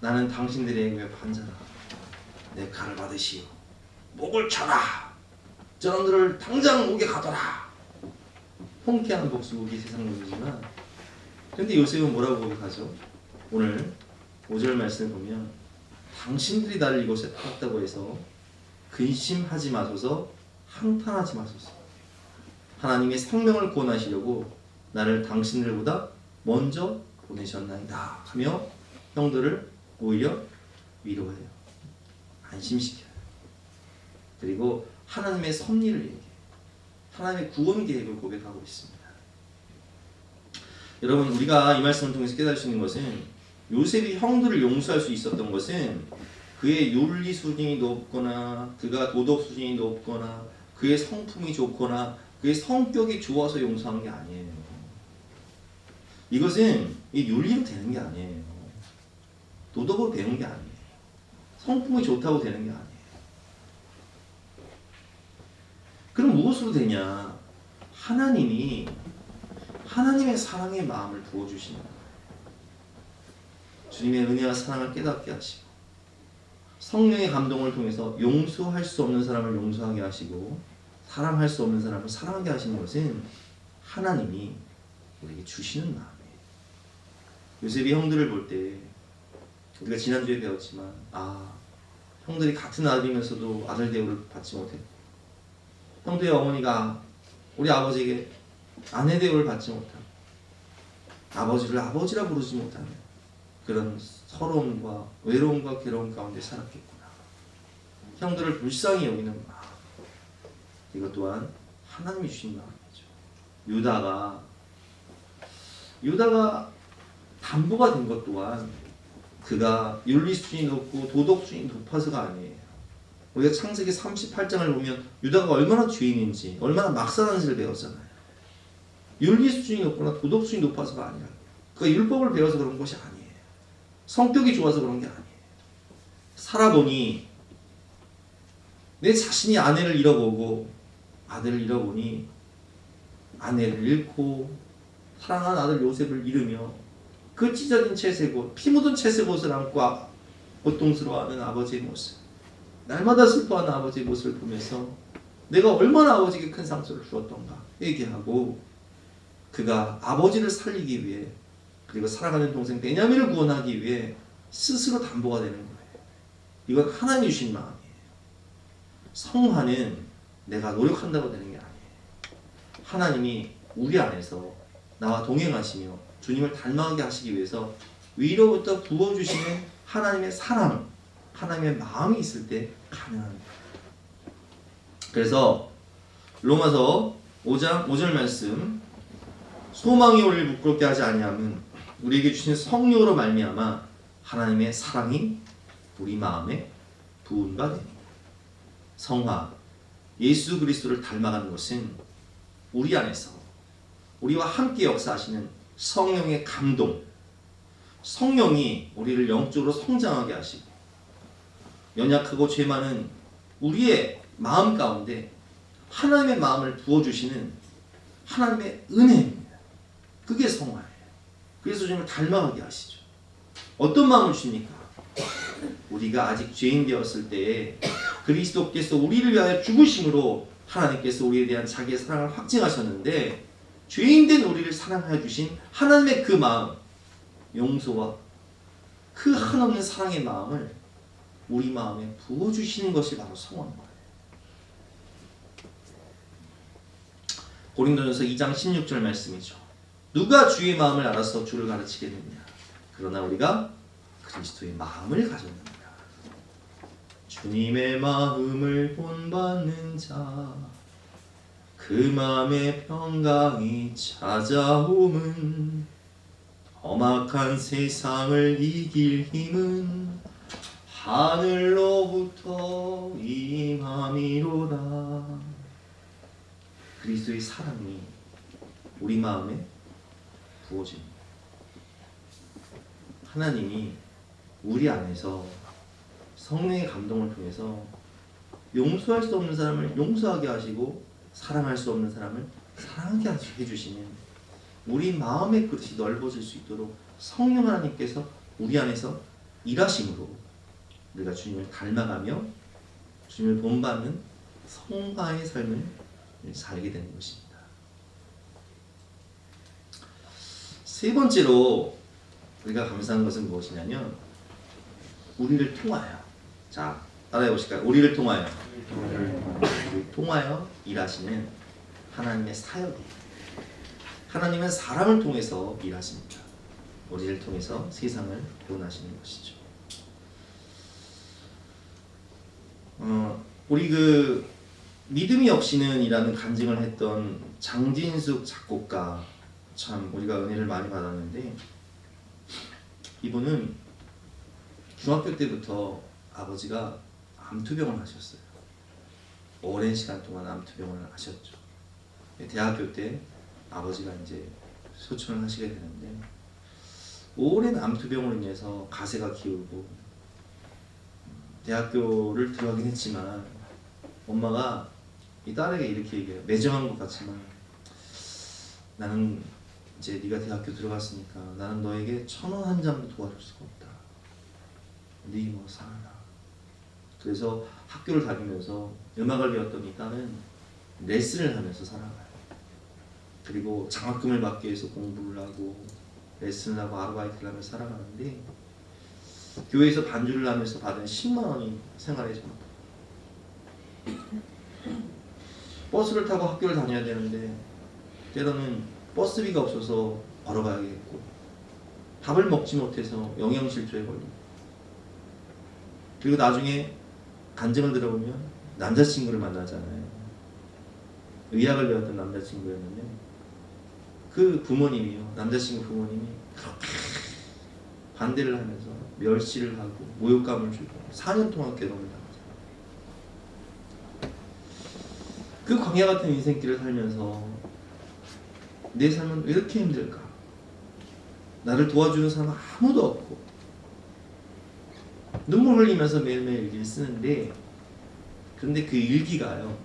나는 당신들의 반자라. 내 칼을 받으시오. 목을 쳐라. 저놈들을 당장 목에 가둬라. 통쾌한 복수국이 세상 논리지만, 그런데 요셉은 뭐라고 고백하죠? 오늘 5절 말씀을 보면 당신들이 나를 이곳에 팔았다고 해서 근심하지 마소서, 한탄하지 마소서. 하나님의 생명을 구원하시려고 나를 당신들보다 먼저 보내셨나이다 하며 형들을 오히려 위로해요. 안심시켜요. 그리고 하나님의 섭리를 얘기해요. 하나님의 구원 계획을 고백하고 있습니다. 여러분, 우리가 이 말씀을 통해서 깨달을 수 있는 것은 요셉이 형들을 용서할 수 있었던 것은 그의 윤리 수준이 높거나 그가 도덕 수준이 높거나 그의 성품이 좋거나 그의 성격이 좋아서 용서한 게 아니에요. 이것은 이 윤리로 되는 게 아니에요. 도덕으로 되는 게 아니에요. 성품이 좋다고 되는 게 아니에요. 그럼 무엇으로 되냐? 하나님의 사랑의 마음을 부어주시는 거예요. 주님의 은혜와 사랑을 깨닫게 하시고 성령의 감동을 통해서 용서할 수 없는 사람을 용서하게 하시고 사랑할 수 없는 사람을 사랑하게 하시는 것은 하나님이 우리에게 주시는 마음이에요. 요셉이 형들을 볼 때 우리가 지난주에 배웠지만 형들이 같은 아들이면서도 아들 대우를 받지 못했고 형들의 어머니가 우리 아버지에게 아내 대우를 받지 못하고 아버지를 아버지라 부르지 못하는 그런 서러움과 외로움과 괴로움 가운데 살았겠구나. 형들을 불쌍히 여기는 마음, 이것 또한 하나님이 주신 마음이죠. 유다가 담보가 된 것 또한 그가 윤리 수준이 높고 도덕 수준이 높아서가 아니에요. 우리가 창세기 38장을 보면 유다가 얼마나 죄인인지 얼마나 막사는지를 배웠잖아요. 윤리 수준이 높거나 도덕 수준이 높아서가 아니라 그가 율법을 배워서 그런 것이 아니에요. 성격이 좋아서 그런 게 아니에요. 살아보니 내 자신이 아내를 잃어보고 아들을 잃어보니 아내를 잃고 사랑한 아들 요셉을 잃으며 그 찢어진 채색옷, 피 묻은 채색옷을 안고 고통스러워하는 아버지의 모습, 날마다 슬퍼하는 아버지의 모습을 보면서 내가 얼마나 아버지에게 큰 상처를 주었던가 얘기하고 그가 아버지를 살리기 위해 그리고 살아가는 동생 베냐민을 구원하기 위해 스스로 담보가 되는 거예요. 이건 하나님이 주신 마음이에요. 성화는 내가 노력한다고 되는 게 아니에요. 하나님이 우리 안에서 나와 동행하시며 주님을 닮아가게 하시기 위해서 위로부터 부어주시는 하나님의 사랑, 하나님의 마음이 있을 때 가능합니다. 그래서 로마서 5장 5절 말씀, 소망이 우리를 부끄럽게 하지 아니함은 우리에게 주신 성령으로 말미암아 하나님의 사랑이 우리 마음에 부은 바 됩니다. 성화, 예수 그리스도를 닮아가는 것은 우리 안에서 우리와 함께 역사하시는 성령의 감동, 성령이 우리를 영적으로 성장하게 하시고 연약하고 죄 많은 우리의 마음 가운데 하나님의 마음을 부어주시는 하나님의 은혜입니다. 그게 성화예요. 그래서 주님을 닮아가게 하시죠. 어떤 마음을 주십니까? 우리가 아직 죄인 되었을 때에 그리스도께서 우리를 위하여 죽으심으로 하나님께서 우리에 대한 자기의 사랑을 확증하셨는데 죄인된 우리를 사랑하여 주신 하나님의 그 마음, 용서와 그 한없는 사랑의 마음을 우리 마음에 부어주시는 것이 바로 성화인 거예요. 고린도전서 2장 16절 말씀이죠. 누가 주의 마음을 알아서 주를 가르치겠느냐. 그러나 우리가 그리스도의 마음을 가졌느니라. 주님의 마음을 본받는 자, 그 마음의 평강이 찾아옴은 험악한 세상을 이길 힘은 하늘로부터 임함이로다. 그리스도의 사랑이 우리 마음에 부어집니다. 하나님이 우리 안에서 성령의 감동을 통해서 용서할 수 없는 사람을 용서하게 하시고 사랑할 수 없는 사람을 사랑하게 해주시는 우리 마음의 그릇이 넓어질 수 있도록 성령 하나님께서 우리 안에서 일하심으로 우리가 주님을 닮아가며 주님을 본받는 성화의 삶을 살게 되는 것입니다. 세 번째로 우리가 감사한 것은 무엇이냐면 우리를 통하여, 자 따라해 보실까요? 우리를 통하여 일하시는 하나님의 사역이에요. 하나님은 사람을 통해서 일하십니다. 우리를 통해서 세상을 구원하시는 것이죠. 우리 그 믿음이 없이는 이라는 간증을 했던 장진숙 작곡가, 참 우리가 은혜를 많이 받았는데, 이분은 중학교 때부터 아버지가 암투병을 하셨어요. 오랜 시간 동안 암투병을 하셨죠. 대학교 때 아버지가 이제 소천을 하시게 되는데, 오랜 암투병으로 인해서 가세가 기울고 대학교를 들어가긴 했지만 엄마가 이 딸에게 이렇게 얘기해요. 매정한 것 같지만 나는 이제 네가 대학교 들어갔으니까 나는 너에게 1,000원 한 장도 도와줄 수가 없다. 네 뭐 살아라. 그래서 학교를 다니면서 음악을 배웠던 이 딸은 레슨을 하면서 살아가요. 그리고 장학금을 받기 위해서 공부를 하고 레슨을 하고 아르바이트를 하면서 살아가는데, 교회에서 반주를 하면서 받은 10만 원이 생활의 전부. 버스를 타고 학교를 다녀야 되는데 때로는 버스비가 없어서 걸어가야겠고, 밥을 먹지 못해서 영양실조에 걸리고, 그리고 나중에 간증을 들어보면 남자친구를 만나잖아요. 의학을 배웠던 남자친구였는데 그 부모님이요, 남자친구 부모님이 그렇게 반대를 하면서 멸시를 하고 모욕감을 주고 4년 동안 괴로움을 당하잖아요. 그 광야 같은 인생길을 살면서 내 삶은 왜 이렇게 힘들까? 나를 도와주는 사람은 아무도 없고, 눈물 흘리면서 매일매일 일기를 쓰는데, 그런데 그 일기가요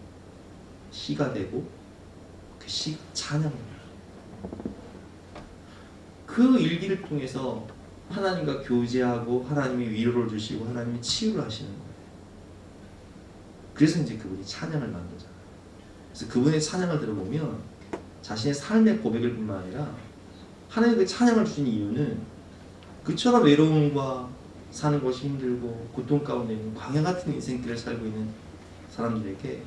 시가 되고 그 시가 찬양입니다. 그 일기를 통해서 하나님과 교제하고 하나님이 위로를 주시고 하나님이 치유를 하시는 거예요. 그래서 이제 그분이 찬양을 만들잖아요. 그래서 그분의 찬양을 들어보면 자신의 삶의 고백을 뿐만 아니라 하나님의 그 찬양을 주신 이유는 그처럼 외로움과 사는 것이 힘들고 고통 가운데 있는 광야 같은 인생길을 살고 있는 사람들에게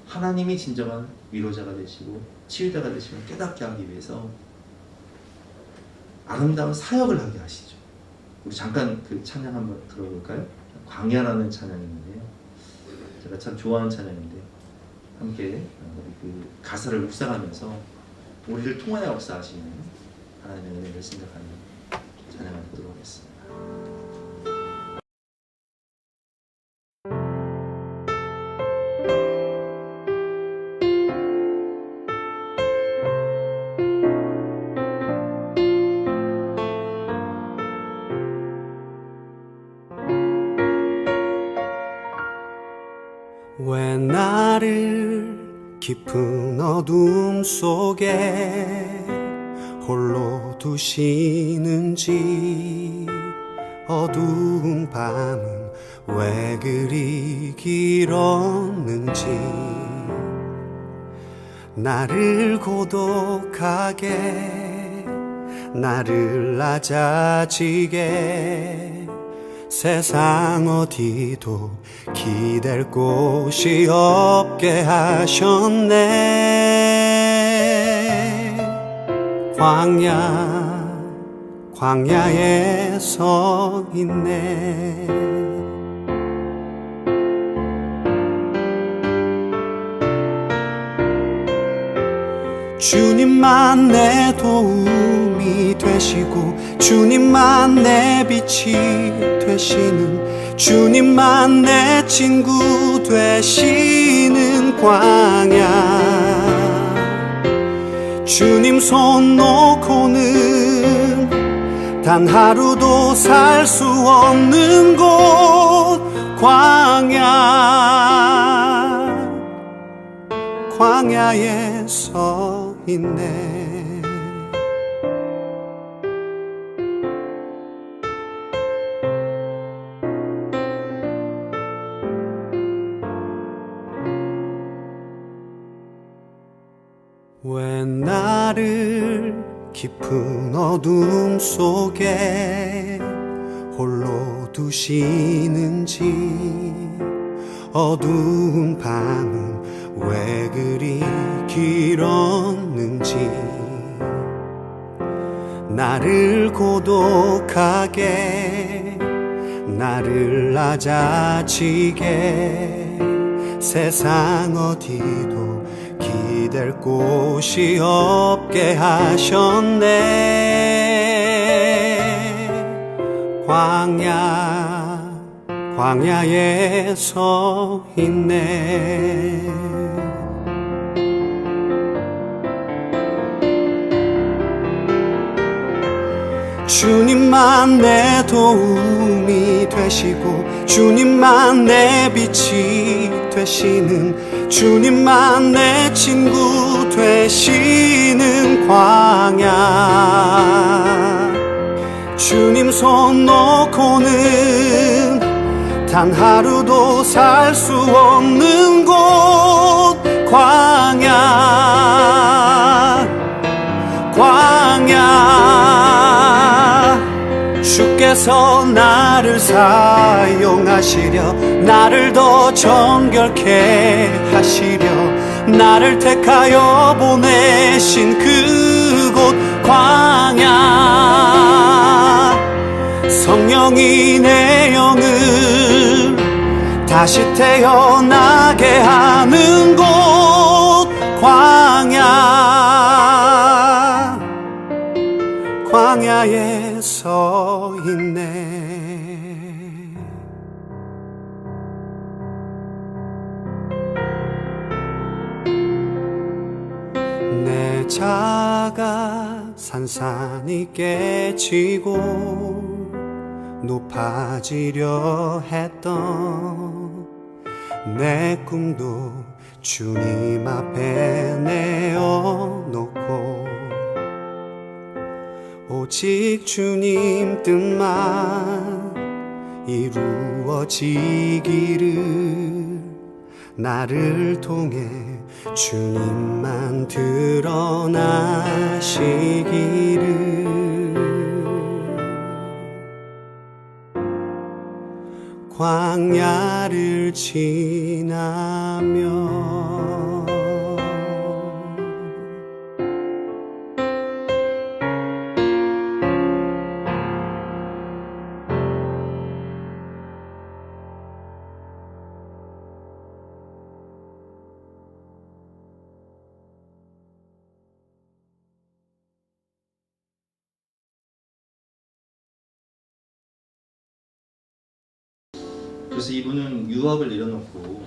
하나님이 진정한 위로자가 되시고 치유자가 되시면 깨닫게 하기 위해서 아름다운 사역을 하게 하시죠. 우리 잠깐 그 찬양 한번 들어볼까요? 광야라는 찬양인데요. 제가 참 좋아하는 찬양인데 함께 그 가사를 묵상하면서 우리를 통하여 역사하시는 하나님의 은혜를 생각하는 찬양을 듣도록 하겠습니다. 왜 나를 깊은 어둠 속에 홀로 두시는지, 어두운 밤은 왜 그리 길었는지, 나를 고독하게, 나를 낮아지게, 세상 어디도 기댈 곳이 없게 하셨네. 광야에 서 있네. 주님만 내 도움이 되시고, 주님만 내 빛이 되시는, 주님만 내 친구 되시는 광야. 주님 손 놓고는 단 하루도 살 수 없는 곳, 광야에 서 있네. 나를 깊은 어둠 속에 홀로 두시는지 어두운 밤은 왜 그리 길었는지 나를 고독하게 나를 낮아지게 세상 어디도 기댈 곳이 없게 하셨네. 광야에 서 있네. 주님만 내 도움이 되시고 주님만 내 빛이 되시는 주님만 내 친구 되시는 광야. 주님 손 놓고는 단 하루도 살 수 없는 곳 광야 주께서 나를 사용하시려 나를 더 정결케 하시려 나를 택하여 보내신 그곳 광야. 성령이 내 영을 다시 태어나게 하는 곳 광야에 서 있네. 내 자가 산산이 깨지고 높아지려 했던 내 꿈도 주님 앞에 내어놓고 오직 주님 뜻만 이루어지기를 나를 통해 주님만 드러나시기를 광야를 지나며 그래서 이분은 유학을 내려놓고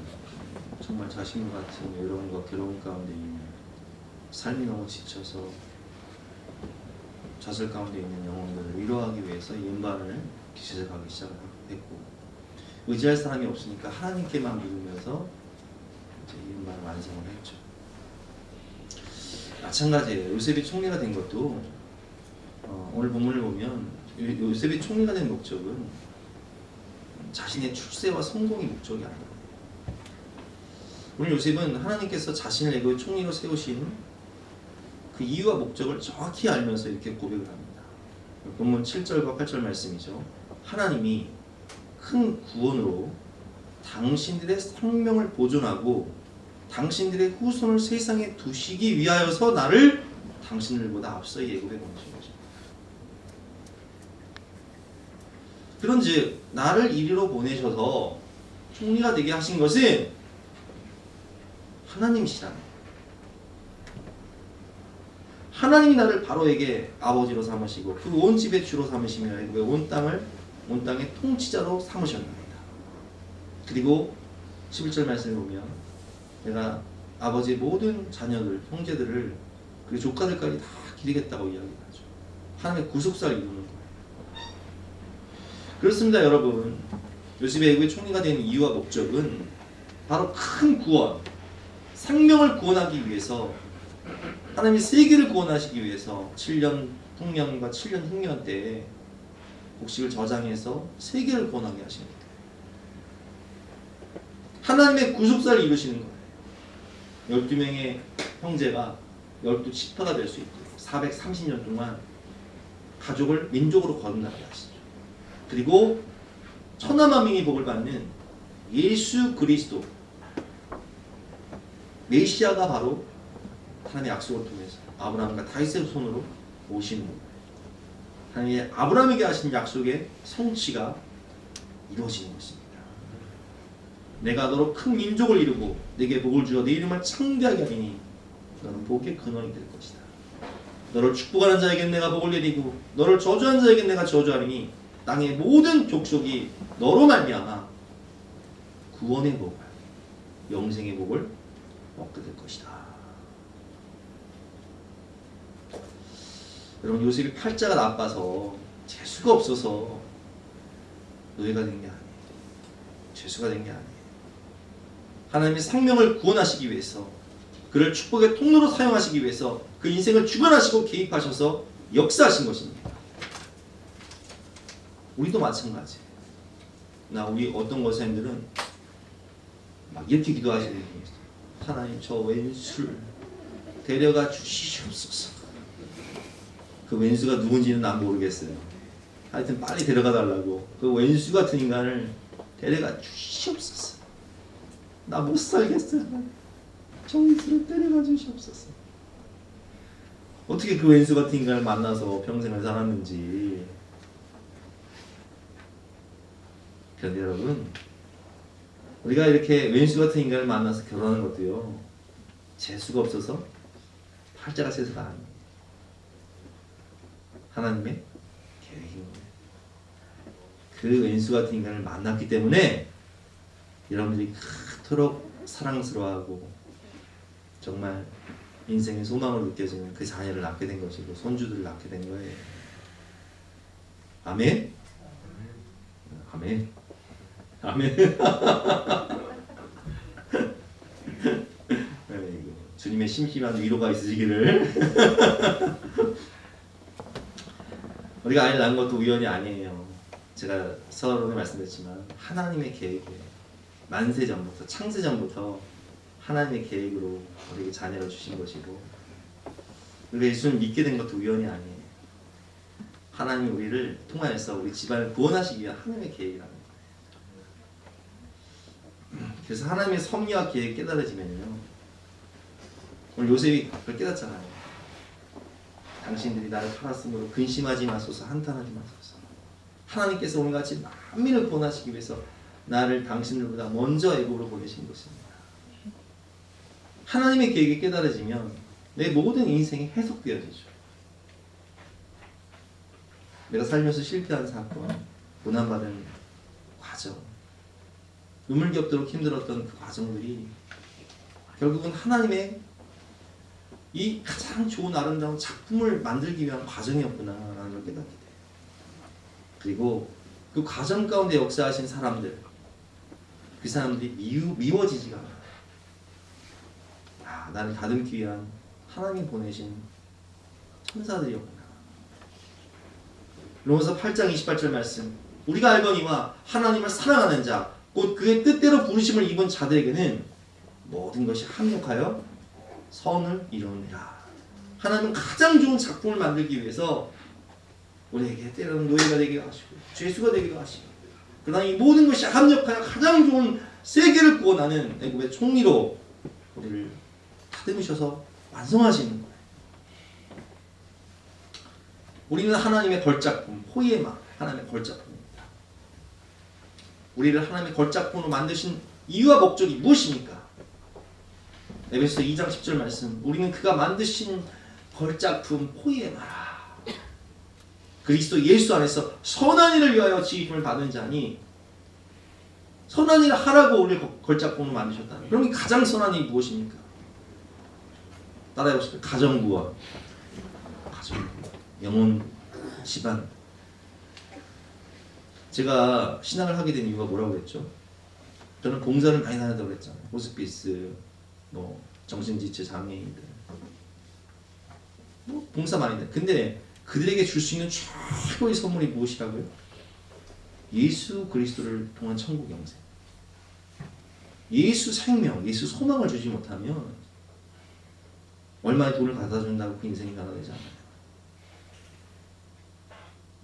정말 자신 같은 외로움과 괴로움 가운데 있는 삶이 너무 지쳐서 좌절 가운데 있는 영혼들을 위로하기 위해서 이 음반을 제작하기 시작했고 의지할 사람이 없으니까 하나님께만 믿으면서 이제 이 음반을 완성을 했죠. 마찬가지예요. 요셉이 총리가 된 것도 오늘 본문을 보면 요셉이 총리가 된 목적은 자신의 출세와 성공이 목적이 아니에요. 오늘 요셉은 하나님께서 자신을 애굽의 총리로 세우신 그 이유와 목적을 정확히 알면서 이렇게 고백을 합니다. 본문 7절과 8절 말씀이죠. 하나님이 큰 구원으로 당신들의 생명을 보존하고 당신들의 후손을 세상에 두시기 위하여서 나를 당신들보다 앞서 애굽에 보내신 거죠. 그런즉 나를 이리로 보내셔서 총리가 되게 하신 것은 하나님이시라는 거예요. 하나님이 나를 바로에게 아버지로 삼으시고 그 온 집의 주로 삼으시며 온 땅의 통치자로 삼으셨습니다. 그리고 11절 말씀을 보면 내가 아버지의 모든 자녀들, 형제들을 그리고 조카들까지 다 기리겠다고 이야기하죠. 하나님의 구속사를 이루는 거예요. 그렇습니다, 여러분. 요셉이 애굽의 총리가 된 이유와 목적은 바로 큰 구원, 생명을 구원하기 위해서 하나님이 세계를 구원하시기 위해서 7년 풍년과 7년 흉년 때에 곡식을 저장해서 세계를 구원하게 하시는 거예요. 하나님의 구속사를 이루시는 거예요. 12명의 형제가 12지파가 될 수 있고 430년 동안 가족을 민족으로 거듭나게 하시죠. 그리고 천하만민이 복을 받는 예수 그리스도 메시아가 바로 하나님의 약속을 통해서 아브라함과 다윗의 손으로 오시는 거예요. 하나님의 아브라함에게 하신 약속의 성취가 이루어지는 것입니다. 내가 너로 큰 민족을 이루고 내게 복을 주어 내 이름을 창대하게 하리니 너는 복의 근원이 될 것이다. 너를 축복하는 자에겐 내가 복을 내리고 너를 저주하는 자에겐 내가 저주하리니 땅의 모든 족속이 너로 말미암아 구원의 복을 영생의 복을 얻게 될 것이다. 여러분 요셉이 팔자가 나빠서 재수가 없어서 노예가 된 게 아니에요. 죄수가 된 게 아니에요. 하나님의 생명을 구원하시기 위해서 그를 축복의 통로로 사용하시기 위해서 그 인생을 주관하시고 개입하셔서 역사하신 것입니다. 우리도 마찬가지예요. 우리 어떤 권사님들은 막 이렇게 기도하시는 분이 있어요. 하나님 저 왼수를 데려가 주시옵소서. 그 왼수가 누군지는 난 모르겠어요. 하여튼 빨리 데려가 달라고. 그 왼수 같은 인간을 데려가 주시옵소서. 나 못 살겠어요. 저 왼수를 데려가 주시옵소서. 어떻게 그 왼수 같은 인간을 만나서 평생을 살았는지. 그런데 여러분, 우리가 이렇게 왼수 같은 인간을 만나서 결혼하는 것도요, 재수가 없어서 팔자가 세서가 아니에요. 하나님의 계획인 거예요. 그 왼수 같은 인간을 만났기 때문에 여러분들이 그토록 사랑스러워하고 정말 인생의 소망으로 느껴지는 그 자녀를 낳게 된 것이고 손주들을 낳게 된 거예요. 아멘? 아멘. 아멘. 주님의 심심한 위로가 있으시기를. 우리가 아이를 낳은 것도 우연이 아니에요. 제가 서론에 말씀드렸지만 하나님의 계획에 만세 전부터 창세 전부터 하나님의 계획으로 우리에게 자녀를 주신 것이고 우리가 예수를 믿게 된 것도 우연이 아니에요. 하나님 우리를 통하여서 우리 집안을 구원하시기 위한 하나님의 계획이라는 거예요. 그래서 하나님의 섭리와 계획이 깨달아지면요. 오늘 요셉이 그걸 깨닫잖아요. 당신들이 나를 팔았으므로 근심하지 마소서, 한탄하지 마소서. 하나님께서 오늘같이 만민을 구원하시기 위해서 나를 당신들보다 먼저 애굽으로 보내신 것입니다. 하나님의 계획이 깨달아지면 내 모든 인생이 해석되어지죠. 내가 살면서 실패한 사건, 고난받은 과정, 눈물겹도록 힘들었던 그 과정들이 결국은 하나님의 이 가장 좋은 아름다운 작품을 만들기 위한 과정이었구나라는 걸 깨닫게 돼요. 그리고 그 과정 가운데 역사하신 사람들, 그 사람들이 미워지지가 않아요. 아, 나를 다듬기 위한 하나님이 보내신 천사들이었구나. 로마서 8장 28절 말씀, 우리가 알거니와 하나님을 사랑하는 자, 곧 그의 뜻대로 부르심을 입은 자들에게는 모든 것이 합력하여 선을 이루느니라. 하나님은 가장 좋은 작품을 만들기 위해서 우리에게 때로는 노예가 되게 하시고 죄수가 되기도 하시고 그러나 이 모든 것이 합력하여 가장 좋은 세계를 구원하는 애굽의 총리로 우리를 다듬으셔서 완성하시는 거예요. 우리는 하나님의 걸작품, 포이에마, 하나님의 걸작품입니다. 우리를 하나님의 걸작품으로 만드신 이유와 목적이 무엇입니까? 에베소서 2장 10절 말씀, 우리는 그가 만드신 걸작품 포이에마라. 그리스도 예수 안에서 선한 일을 위하여 지으심을 받은 자니 선한 일을 하라고 우리를 걸작품으로 만드셨다니. 그럼 이 가장 선한 일이 무엇입니까? 따라해보십시오. 가정부와 가정부, 영혼, 집안. 제가 신앙을 하게 된 이유가 뭐라고 했죠? 저는 봉사를 많이 다녔다고 했잖아요. 호스피스, 정신지체 장애인들, 봉사 많이 돼. 근데 그들에게 줄 수 있는 최고의 선물이 무엇이라고요? 예수 그리스도를 통한 천국 영생. 예수 생명, 예수 소망을 주지 못하면 얼마의 돈을 갖다 준다고 그 인생이 변화되지 않아요.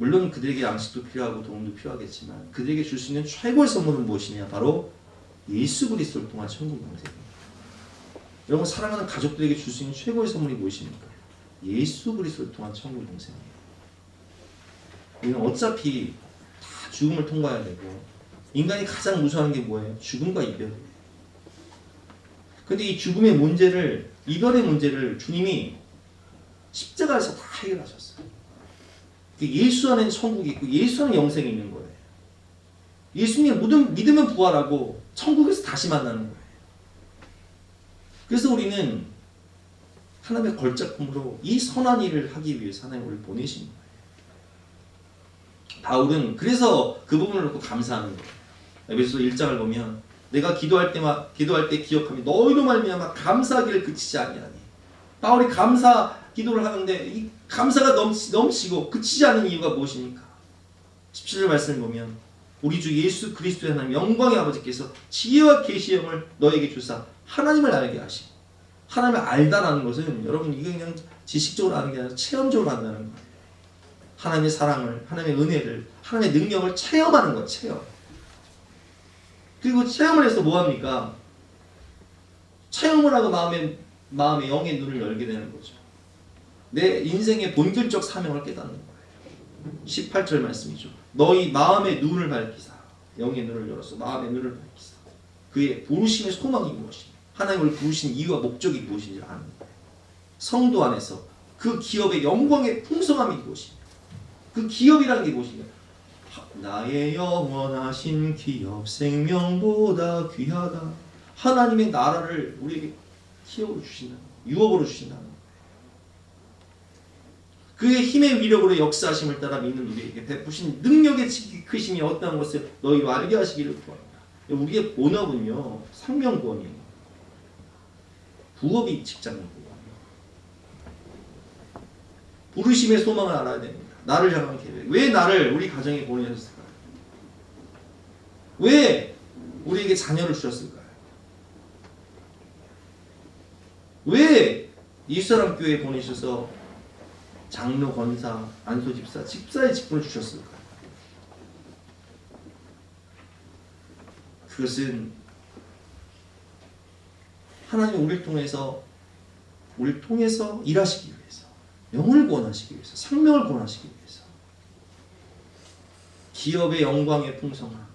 물론 그들에게 양식도 필요하고 도움도 필요하겠지만 그들에게 줄 수 있는 최고의 선물은 무엇이냐? 바로 예수 그리스도를 통한 천국 영생입니다. 여러분 사랑하는 가족들에게 줄 수 있는 최고의 선물이 무엇입니까? 예수 그리스도를 통한 천국 영생입니다. 우리는 어차피 다 죽음을 통과해야 되고 인간이 가장 무서워하는 게 뭐예요? 죽음과 이별이에요. 근데 이 죽음의 문제를, 이별의 문제를 주님이 십자가에서 다 해결하셨어요. 예수 안에는 천국이 있고 예수 안에 영생이 있는 거예요. 예수님을 믿으면 부활하고 천국에서 다시 만나는 거예요. 그래서 우리는 하나님의 걸작품으로 이 선한 일을 하기 위해서 하나님 우리를 보내신 거예요. 바울은 그래서 그 부분을 놓고 감사하는 거예요. 에베소서 1장을 보면 내가 기도할 때 기억하며 너희로 말미암아 감사하기를 그치지 아니하니. 바울이 감사 기도를 하는데 이 감사가 넘치고 그치지 않는 이유가 무엇입니까? 17절 말씀을 보면 우리 주 예수 그리스도의 하나님 영광의 아버지께서 지혜와 계시의 영을 너에게 주사 하나님을 알게 하시고, 하나님을 알다라는 것은 여러분 이게 그냥 지식적으로 아는 게 아니라 체험적으로 안다는 거예요. 하나님의 사랑을, 하나님의 은혜를, 하나님의 능력을 체험하는 것, 체험. 그리고 체험을 해서 뭐합니까? 체험을 하고 마음의 영의 눈을 열게 되는 거죠. 내 인생의 본질적 사명을 깨닫는 거예요. 18절 말씀이죠. 너희 마음의 눈을 밝히사. 영의 눈을 열어서 마음의 눈을 밝히사. 그의 부르심의 소망이 무엇이냐, 하나님을 부르신 이유와 목적이 무엇인지 아는 거예요. 성도 안에서 그 기업의 영광의 풍성함이 무엇이냐, 그 기업이라는 게 무엇이냐, 나의 영원하신 기업 생명보다 귀하다. 하나님의 나라를 우리에게 기업으로 주신다는 거예요. 유업으로 주신다는 거예요. 그의 힘의 위력으로 역사하심을 따라 믿는 우리에게 베푸신 능력의 크심이 어떠한 것을 너희로 알게 하시기를 구합니다. 우리의 본업은요, 생명구원이에요. 부업이 직장이고 부르심의 소망을 알아야 됩니다. 나를 향한 계획. 왜 나를 우리 가정에 보내셨을까요? 왜 우리에게 자녀를 주셨을까요? 왜 이스라엘 교회에 보내셔서 장로, 권사, 안소 집사, 집사의 직분을 주셨을까요? 그것은 하나님 우리를 통해서 일하시기 위해서, 영을 구원하시기 위해서, 생명을 구원하시기 위해서, 기업의 영광의 풍성함,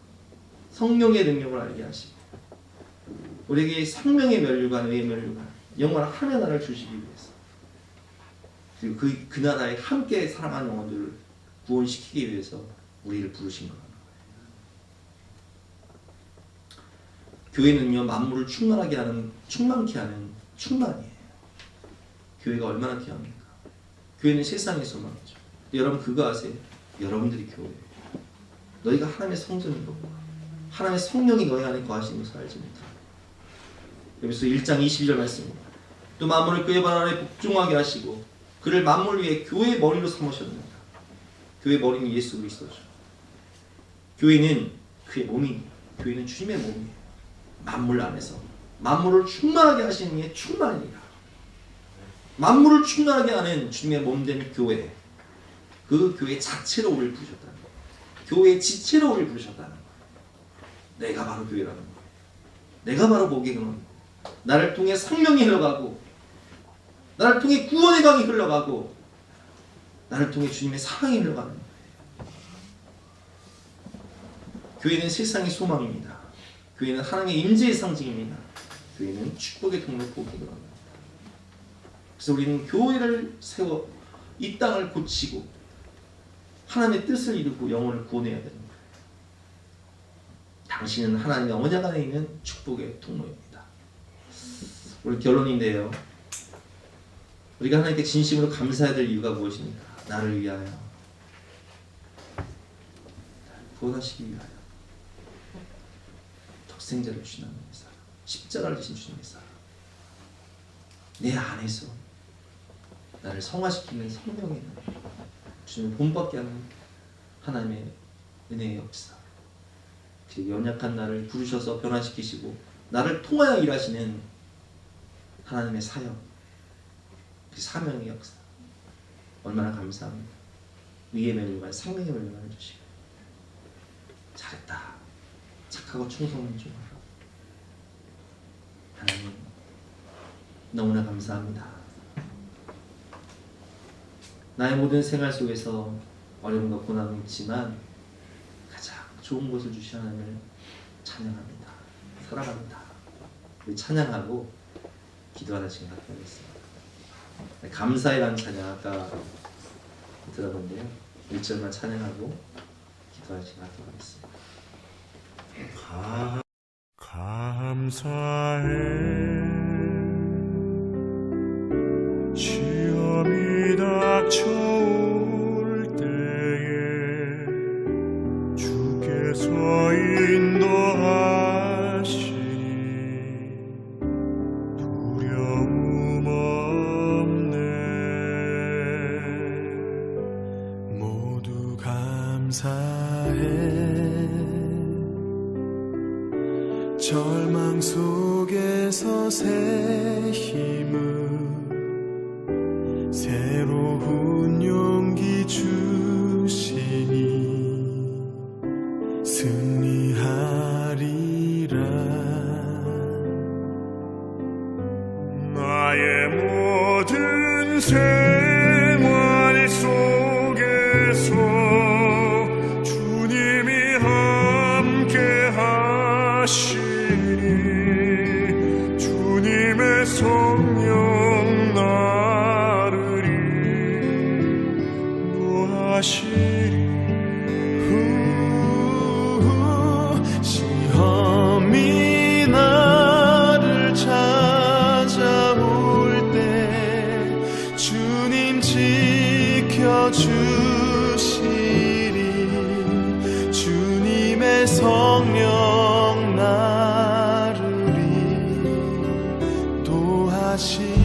성령의 능력을 알게 하시고, 우리에게 생명의 면류관, 의의 면류관, 영원한 하나님의 나라를 주시기 위해서, 그리고 그 나라에 함께 사랑하는 영혼들을 구원시키기 위해서 우리를 부르신 거예요. 교회는요, 만물을 충만하게 하는, 충만케 하는 충만이에요. 교회가 얼마나 귀합니까? 교회는 세상의 소망이죠. 여러분 그거 아세요? 여러분들이 교회예요. 너희가 하나님의 성전이고 하나님의 성령이 너희 안에 거하시는 것을 알지 못하고. 여기서 1장 22절 말씀입니다. 또 만물을 그의 발 아래 복종하게 하시고 그를 만물 위에 교회의 머리로 삼으셨느니라. 교회의 머리는 예수 그리스도죠. 교회는 그의 몸이니, 교회는 주님의 몸이에요. 만물 안에서 만물을 충만하게 하시는 이의 충만이라. 만물을 충만하게 하는 주님의 몸된 교회, 그 교회 자체로 우리를 부르셨다는 거예요. 교회의 지체로 우리를 부르셨다는 거예요. 내가 바로 교회라는 거예요. 내가 바로 목의 근원. 나를 통해 생명이 흘러가고, 나를 통해 구원의 강이 흘러가고, 나를 통해 주님의 사랑이 흘러가는 거예요. 교회는 세상의 소망입니다. 교회는 하나님의 임재의 상징입니다. 교회는 축복의 통로, 복의 근원입니다. 그래서 우리는 교회를 세워 이 땅을 고치고 하나님의 뜻을 이루고 영혼을 구원해야 되는 거예요. 당신은 하나님의 언약 안에 있는 축복의 통로입니다. 우리 결론인데요, 우리가 하나님께 진심으로 감사해야 될 이유가 무엇입니까? 나를 위하여, 구원하시기 위하여 독생자를 주신 하나님의 사랑, 십자가를 지신 주님의 사랑, 내 안에서 나를 성화시키는 성령의 은혜, 주님을 본받게 하는 하나님의 은혜의 역사, 그 연약한 나를 부르셔서 변화시키시고 나를 통하여 일하시는 하나님의 사역, 그 사명의 역사, 얼마나 감사합니다. 의의 멸류관, 생명의 멸류관을 주시고 잘했다, 착하고 충성한 종 하나님 너무나 감사합니다. 나의 모든 생활 속에서 어려움과 고난이 있지만 가장 좋은 것을 주신 하나님을 찬양합니다. 사랑합니다. 우리 찬양하고 기도하는 시간 갖도록 하겠습니다. 감사이라는 찬양 아까 들어본데요. 1절만 찬양하고 기도하는 시간 갖도록 하겠습니다. 감사해 시험이 닥쳐올 때에 주께서 인도하시니 두려움 없네. 모두 감사해 절망 속에서 새 힘을 새로운 용기 주시니 승리하리라. 나의 모든 생활 속에서 주님이 함께 하시니 주님의 성령 나를 인도하시리. 시험이 나를 찾아올 때 주님 지켜주시리. 주님의 성령 나를 인도하시리.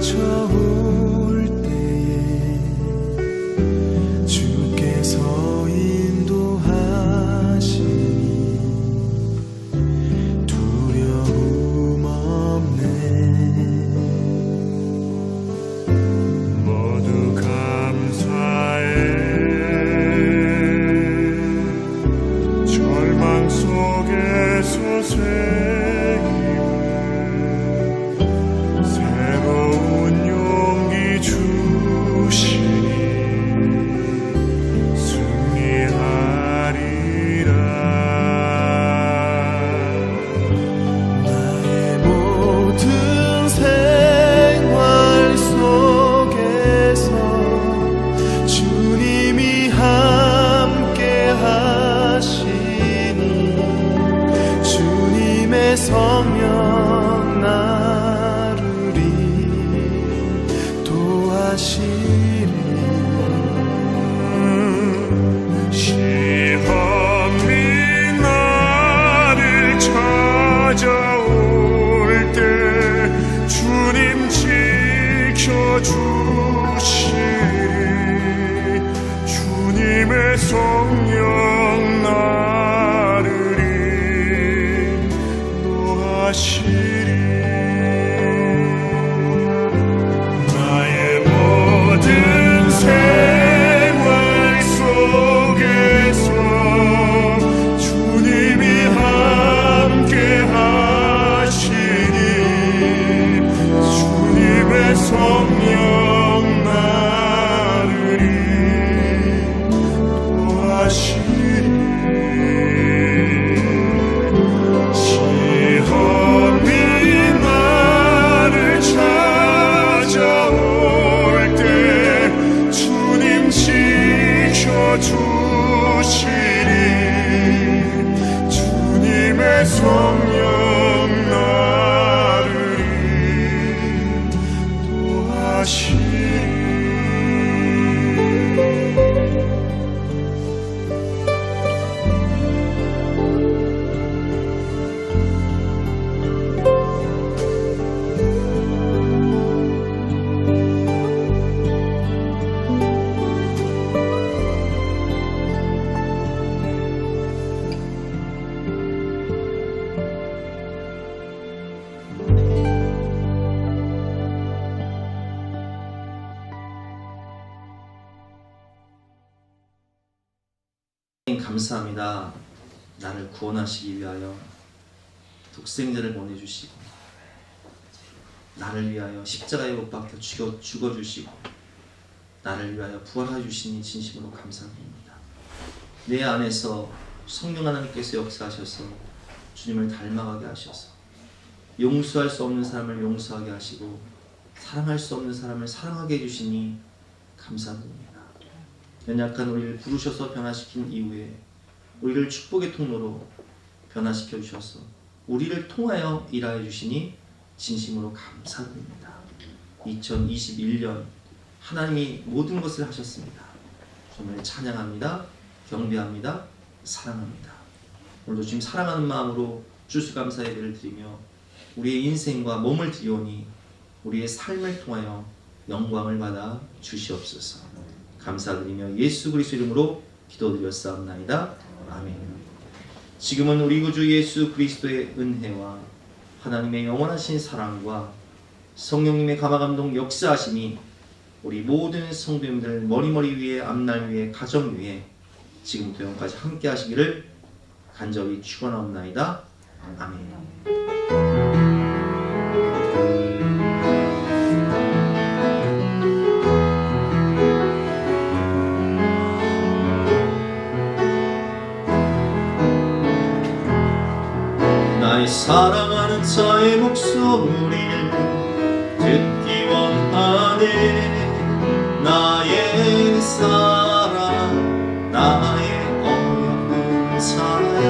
닥쳐올 때에 주께서 인도하시니 두려움 없네. 모두 감사해 절망 속에서 새 성령 나를 인도하시리. 시험이 나를 찾아올 때 주님 지켜주시리. 주님의 성령 나를 나의 모든 생활 속에서 주님이 함께 하시니 주님의 성령 나를 인도하시니. 주시니 주님의 성령 나를 인도하시니. 하나님 감사합니다. 나를 구원하시기 위하여 독생자를 보내주시고 나를 위하여 십자가에 못 박혀 죽어주시고 나를 위하여 부활해 주시니 진심으로 감사드립니다. 내 안에서 성령 하나님께서 역사하셔서 주님을 닮아가게 하셔서 용서할 수 없는 사람을 용서하게 하시고 사랑할 수 없는 사람을 사랑하게 해주시니 감사드립니다. 연약한 우리를 부르셔서 변화시킨 이후에 우리를 축복의 통로로 변화시켜 주셔서 우리를 통하여 일하여 주시니 진심으로 감사드립니다. 2021년 하나님이 모든 것을 하셨습니다. 정말 찬양합니다. 경배합니다. 사랑합니다. 오늘도 주님 사랑하는 마음으로 추수감사 예배를 드리며 우리의 인생과 몸을 드리오니 우리의 삶을 통하여 영광을 받아 주시옵소서. 감사드리며 예수 그리스도 이름으로 기도드렸사옵나이다. 아멘. 지금은 우리 구주 예수 그리스도의 은혜와 하나님의 영원하신 사랑과 성령님의 감화감동 역사하심이 우리 모든 성도님들 머리머리 위에 앞날 위에 가정 위에 지금부터 영까지 함께 하시기를 간절히 축원하옵나이다. 아멘. 나의 사랑하는 자의 목소리를 듣기 원하네. 나의 사랑 나의 어여쁜 자야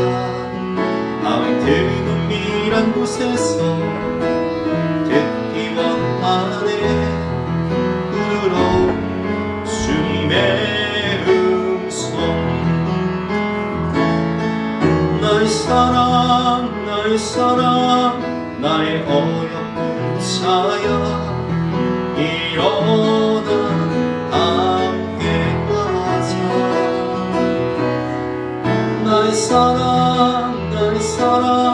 아왜 드문밀한 곳에서 듣기 원하네. 부르러 주님의 음성. 나의 사랑 나의 사랑 나의 어여쁜 자야 일어나 함께 가자. 나의 사랑 나의 사랑